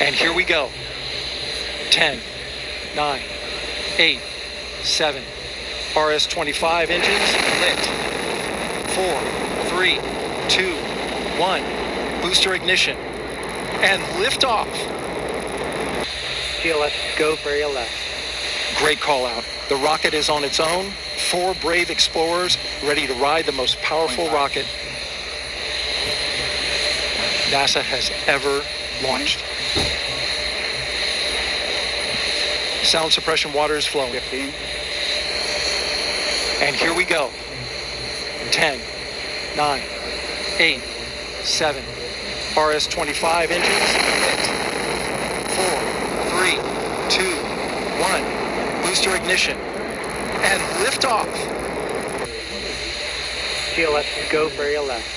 And here we go. 10, 9, 8, 7. RS-25 engines lit. 4, 3, 2, 1. Booster ignition. And liftoff. GLS, go for your left. Great call out. The rocket is on its own. 4 brave explorers ready to ride the most powerful rocket NASA has ever launched. Sound suppression water is flowing. 15. And here we go. 10, 9, 8, 7. RS-25 engines lit. 4, 3, 2, 1. Booster ignition. And liftoff. GLS, go for your left.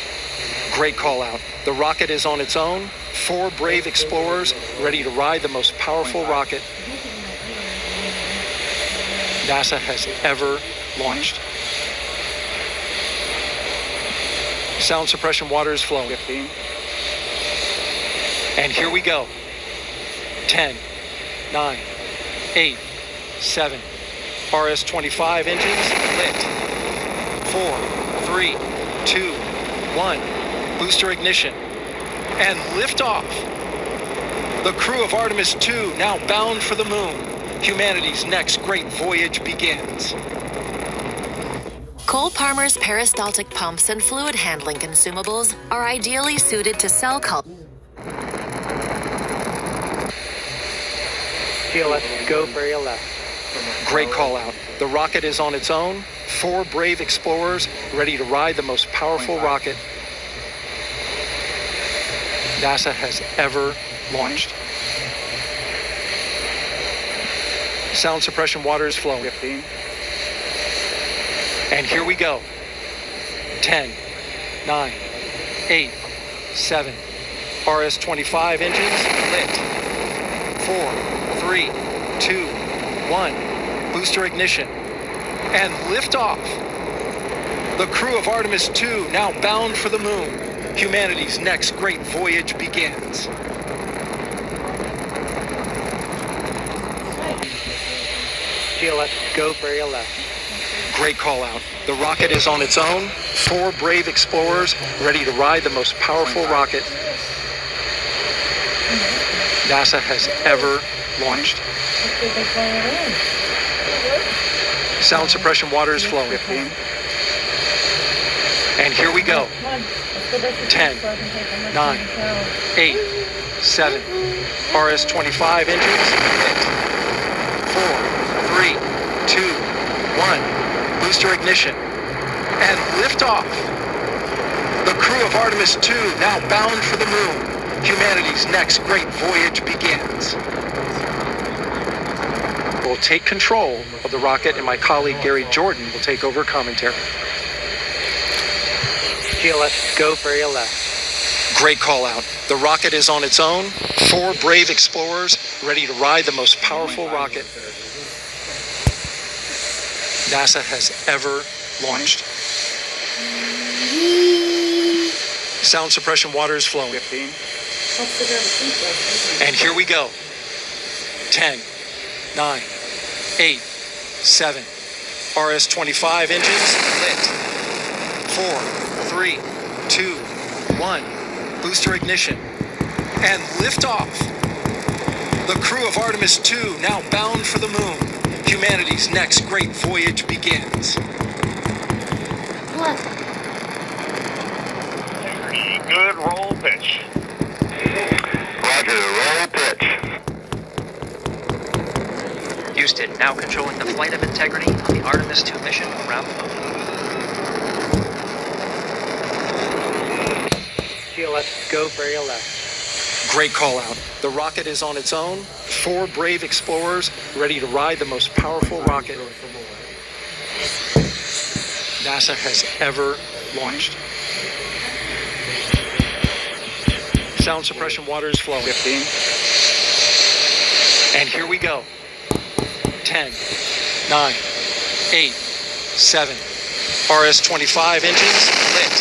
Great call out. The rocket is on its own. 4 brave explorers ready to ride the most powerful rocket NASA has ever launched. Sound suppression water is flowing. 15. And here we go. 10, 9, 8, 7. RS-25 engines lit. 4, 3, 2, 1. Booster ignition. And liftoff. The crew of Artemis 2 now bound for the moon. Humanity's next great voyage begins. Cole Parmer's peristaltic pumps and fluid handling consumables are ideally suited to cell culture. GLS, go for your left. Great call out. The rocket is on its own. 4 brave explorers ready to ride the most powerful rocket NASA has ever launched. Sound suppression water is flowing. 15. And here we go. 10, 9, 8, 7. RS-25 engines lit. 4, 3, 2, 1. Booster ignition. And liftoff. The crew of Artemis 2 now bound for the moon. Humanity's next great voyage begins. GLS, go for your left. Great call out. The rocket is on its own. 4 brave explorers ready to ride the most powerful rocket NASA has ever launched. Sound suppression water is flowing. 15. And here we go. 10, 9, 8, 7. RS-25 engines lit. 4, 3, 2, 1. Booster ignition. And liftoff. The crew of Artemis 2 now bound for the moon. Humanity's next great voyage begins. We'll take control of the rocket, and my colleague Gary Jordan will take over commentary. GLS, go for your left. Great call out. The rocket is on its own. 4 brave explorers ready to ride the most powerful rocket NASA has ever launched. Sound suppression water is flowing. 15. And here we go. 10, 9, 8, 7. RS-25 engines lit. 4, 3, 2, 1. Booster ignition. And liftoff. The crew of Artemis 2 now bound for the moon. Humanity's next great voyage begins. What? Good roll pitch. Roger, roll pitch. Houston, now controlling the flight of integrity on the Artemis 2 mission around the moon. GLS, go for your left. Great call out. The rocket is on its own. 4 brave explorers ready to ride the most powerful rocket NASA has ever launched. Sound suppression water is flowing. 15. And here we go. 10, 9, 8, 7. RS-25 engines lit.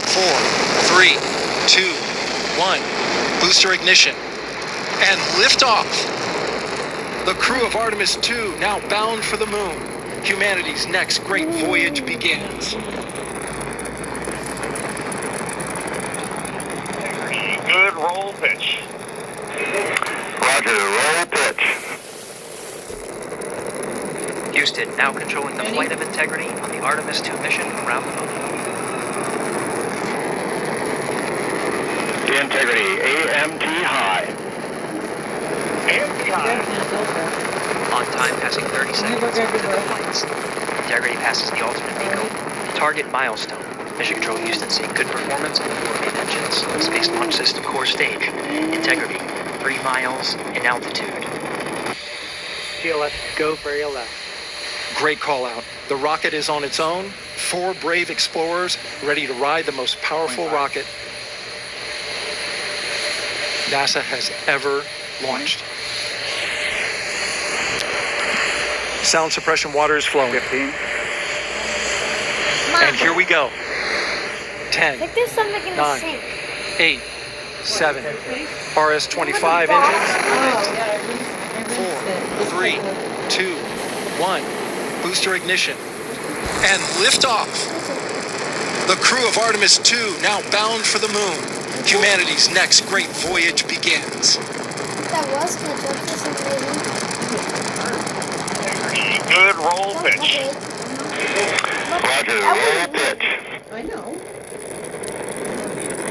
4, 3, 2, 1. Booster ignition. And liftoff. The crew of Artemis 2 now bound for the moon. Humanity's next great voyage begins. Good roll pitch. Roger, roll pitch. Houston, now controlling the flight of integrity on the Artemis 2 mission around the moon. Integrity, AMT high. AMT high. On time, passing 30 seconds into the flights. Integrity passes the ultimate vehicle. Target milestone. Mission Control Houston seeing good performance on the 4 main engines. Space Launch System core stage. Integrity, 3 miles in altitude. GLS, go for your left. Great call out. The rocket is on its own. 4 brave explorers ready to ride the most powerful rocket NASA has ever launched. Sound suppression water is flowing. 15. And here we go. 10, Like there's something in the 9, sink. 8, 7. RS-25 engines lit. 4, 3, 2, 1. Booster ignition. And liftoff. The crew of Artemis 2 now bound for the moon. Humanity's next great voyage begins. That was my joke for some reason. Good roll pitch. Roger, roll pitch. I know.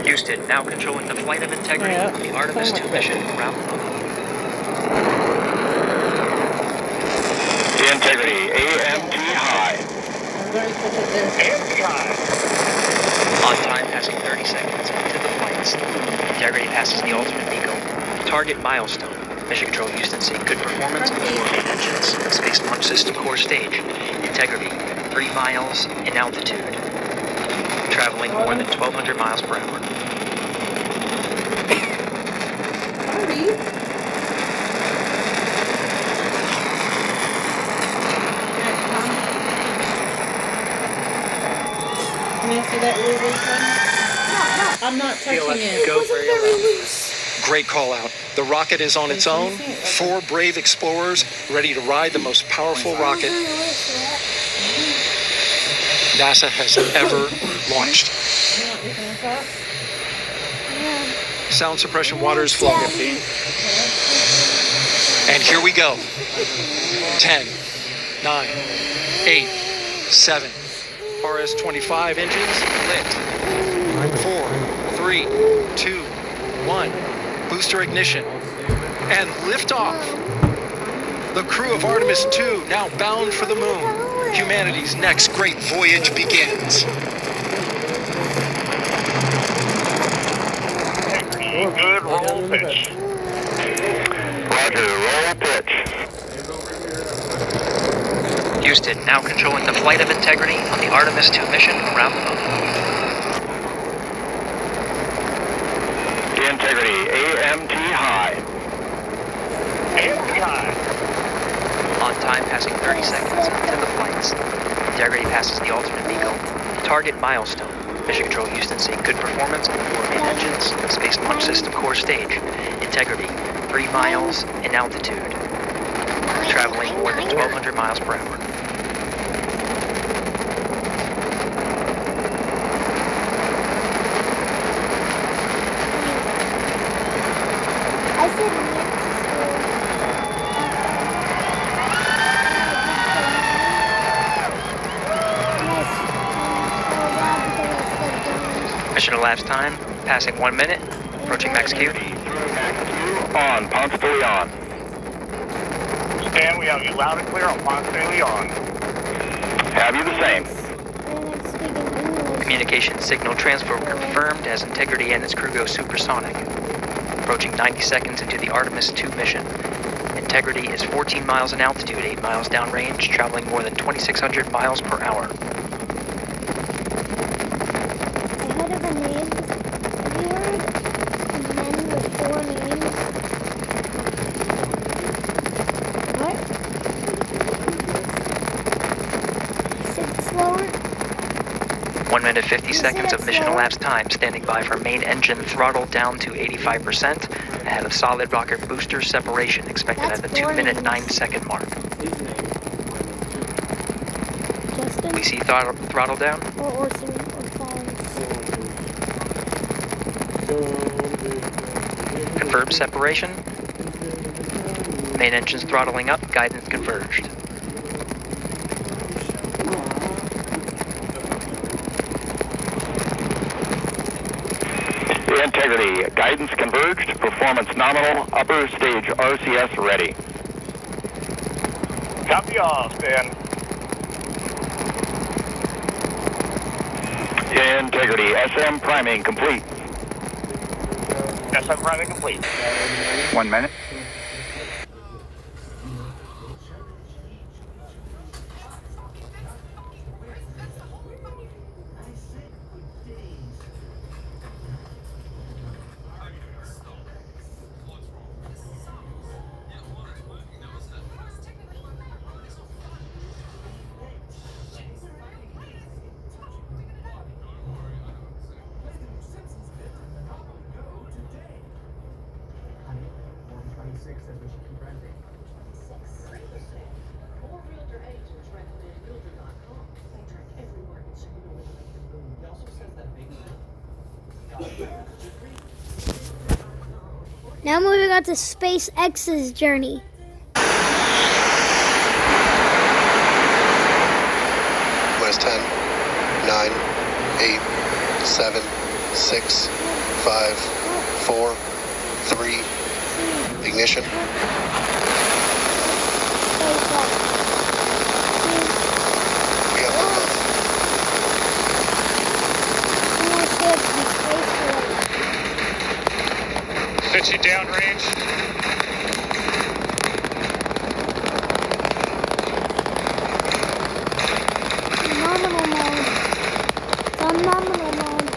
Houston, now controlling the flight of integrity on the Artemis 2 mission around the moon. Integrity, AMT high. AMT high. On time, passing 30 seconds into the flights. Integrity passes the ultimate vehicle. Target milestone. Mission Control Houston seeing good performance on the 4 main engines. Space Launch System core stage. Integrity, 3 miles in altitude. Traveling more than 1,200 miles per hour. Can I see that really? I'm not touching it. Go for your left. Great call out. The rocket is on its own. 4 brave explorers ready to ride the most powerful rocket NASA has ever launched. Sound suppression water is flowing. And here we go. 10, 9, 8, 7. RS-25 engines lit. 4, 3, 2, 1. Booster ignition. And liftoff. The crew of Artemis 2 now bound for the moon. Humanity's next great voyage begins. Good, roll pitch. Roger, roll pitch. Houston, now controlling the flight of Integrity on the Artemis 2 mission around the moon. Integrity, AMT high. AMT high. On time, passing 30 seconds into the flights. Integrity passes the alternate vehicle. Target milestone. Mission Control Houston saying good performance on the 4 main engines. Space Launch System core stage. Integrity, 3 miles in altitude. Traveling more than 1,200 miles per hour. I said Mission elapsed time, passing 1 minute, approaching max Q. On, Ponce de Leon. Stan, we have you loud and clear on Ponce de Leon. Have you the same? Communication signal transfer confirmed as Integrity and its crew go supersonic. Approaching 90 seconds into the Artemis 2 mission. Integrity is 14 miles in altitude, 8 miles downrange, traveling more than 2,600 miles per hour. Ahead of a name. Have you heard men with 4 names? What? Sit slower. 1 minute 50 seconds of mission elapsed time, standing by for main engine throttle down to 85%, ahead of solid rocket booster separation, expected at the 2 minute 9 second mark. Justin? We see throttle down. Or Orson or Collins. Confirmed separation. Main engine's throttling up, guidance converged. Integrity, guidance converged, performance nominal, upper stage RCS ready. Copy all, Stan. Integrity, SM priming complete. SM priming complete. 1 minute. Now moving on to SpaceX's journey. Minus 10, 9, 8, 7, 6, 5, 4, 3, ignition. We have liftoff. Pitching downrange. Nominal mode. On nominal mode.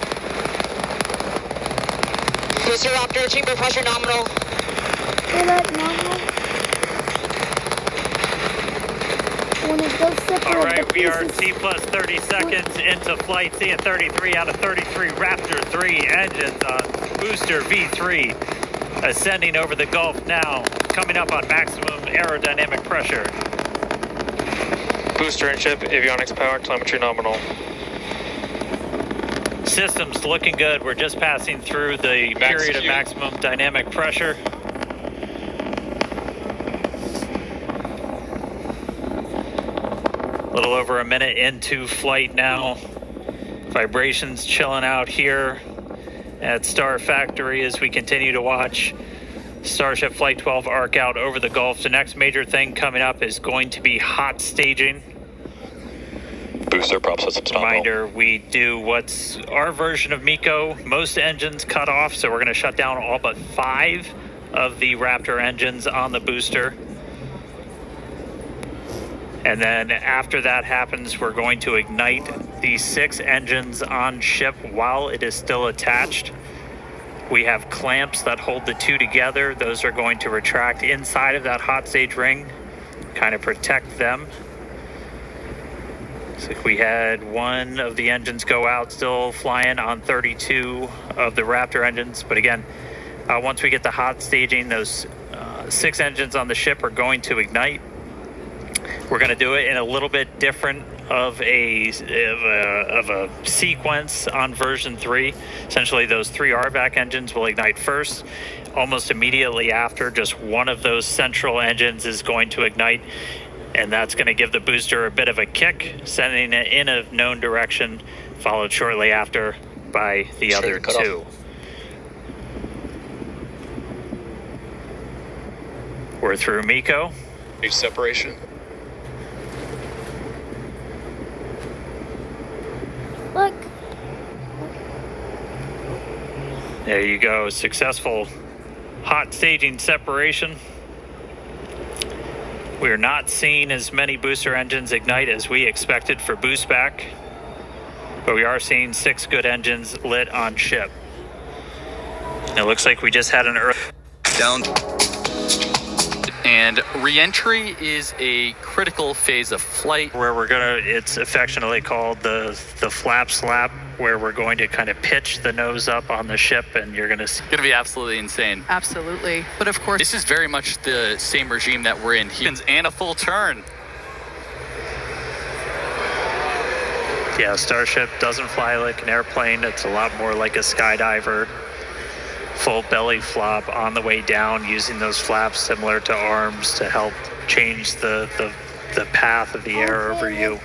Booster Raptor, chamber pressure nominal. Feel that nominal? When it does separate. All right, we are T plus 30 seconds into flight. Seeing 33 out of 33 Raptor 3 engines on booster V3. Ascending over the Gulf now, coming up on maximum aerodynamic pressure. Booster and ship, avionics power, telemetry nominal. Systems looking good. We're just passing through the period of maximum dynamic pressure. A little over a minute into flight now. Vibrations chilling out here at Star Factory as we continue to watch Starship Flight 12 arc out over the Gulf. The next major thing coming up is going to be hot staging. Booster prop systems nominal. Reminder, we do what's our version of MECO. Most engines cut off, so we're going to shut down all but 5 of the Raptor engines on the booster. And then after that happens, we're going to ignite the 6 engines on ship while it is still attached. We have clamps that hold the 2 together. Those are going to retract inside of that hot stage ring, kind of protect them. So we had one of the engines go out, still flying on 32 of the Raptor engines. But again, once we get the hot staging, those 6 engines on the ship are going to ignite. We're going to do it in a little bit different of a sequence on version 3. Essentially, those 3 RVAC engines will ignite first. Almost immediately after, just one of those central engines is going to ignite, and that's going to give the booster a bit of a kick, sending it in a known direction, followed shortly after by the other 2. We're through MECO. Separation. Look. There you go. Successful hot staging separation. We are not seeing as many booster engines ignite as we expected for boost back, but we are seeing 6 good engines lit on ship. It looks like we just had an early down. And re-entry is a critical phase of flight. Where we're gonna, it's affectionately called the flap slap, where we're going to kind of pitch the nose up on the ship, and you're gonna see. It's gonna be absolutely insane. Absolutely. But of course, this is very much the same regime that we're in here. And a full turn. Yeah, Starship doesn't fly like an airplane. It's a lot more like a skydiver. Full belly flop on the way down, using those flaps similar to arms to help change the path of the air over you.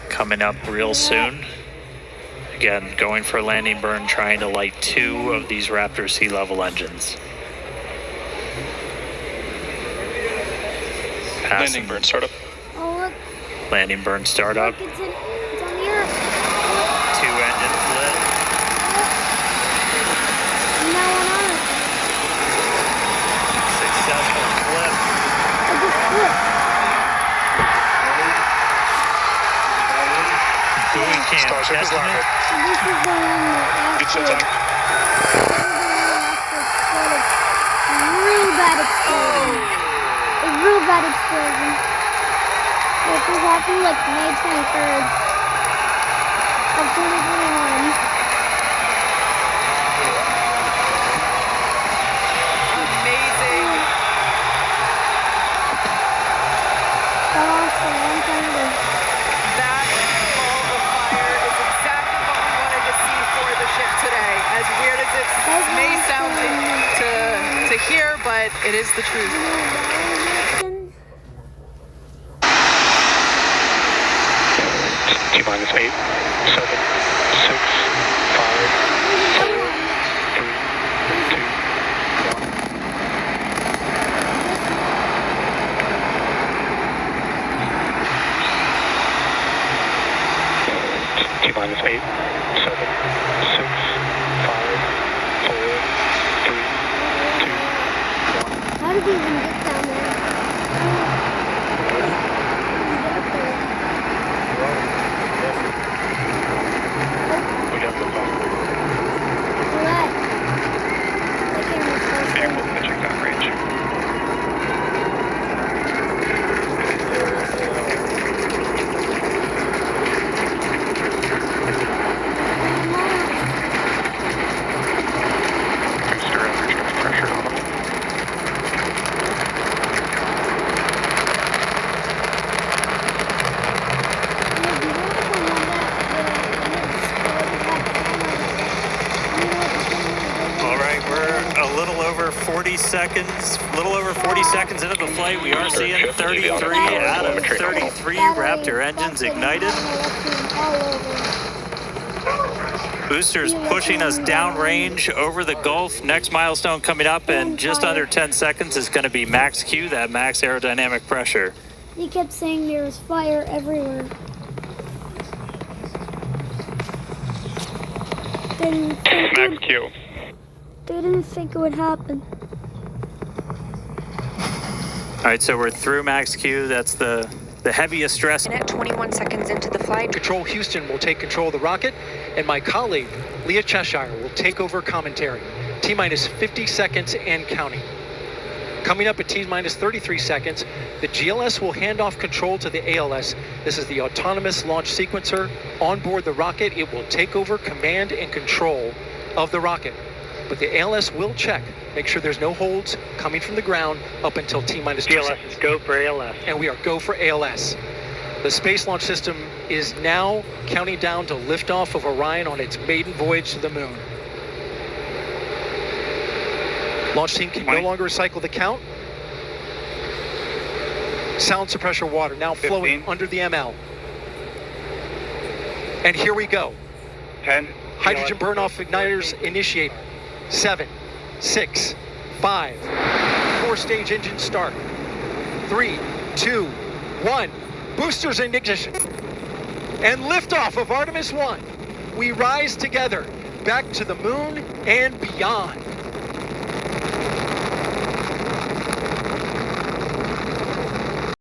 Coming up real soon. Again, going for a landing burn, trying to light 2 of these Raptor sea level engines. Landing burn startup. Oh, look. Landing burn startup. Look, it's on here. 2 engines lit. Successful flip. Buoy cam testing it. This is the one that actually real bad explosion. A real bad explosion. This was happened like May 23rd of 2021. May sound to hear, but it is the truth. T-minus 8, 7, 6, 5, 4, 3, 2, 1. T-minus 8, 7, 6, 5, 4, 3, 2, 1. How did we even get down there? We got the phone. Vehicle pitching down range. Booster average pressure nominal. All right, we're a little over 40 seconds into the flight. We are seeing 33 out of 33 Raptor engines ignited. Boosters pushing us downrange over the Gulf. Next milestone coming up in just under 10 seconds is going to be max Q, that max aerodynamic pressure. He kept saying there was fire everywhere. Max Q. They didn't think it would happen. All right, so we're through max Q. That's the heaviest stress. And at 21 seconds into the flight. Control Houston will take control of the rocket, and my colleague, Leah Cheshire, will take over commentary. T-minus 50 seconds and counting. Coming up at T-minus 33 seconds, the GLS will hand off control to the ALS. This is the autonomous launch sequencer. On board the rocket, it will take over command and control of the rocket. But the ALS will check, make sure there's no holds coming from the ground up until T-minus 2 seconds. Go for ALS. And we are go for ALS. The Space Launch System is now counting down to liftoff of Orion on its maiden voyage to the moon. Launch team can no longer recycle the count. Sound suppressor water now flowing under the ML. And here we go. 10. Hydrogen burn-off igniters initiate. 7, 6, 5. 4-stage engine start. 3, 2, 1. Boosters in ignition. And liftoff of Artemis 1. We rise together back to the moon and beyond.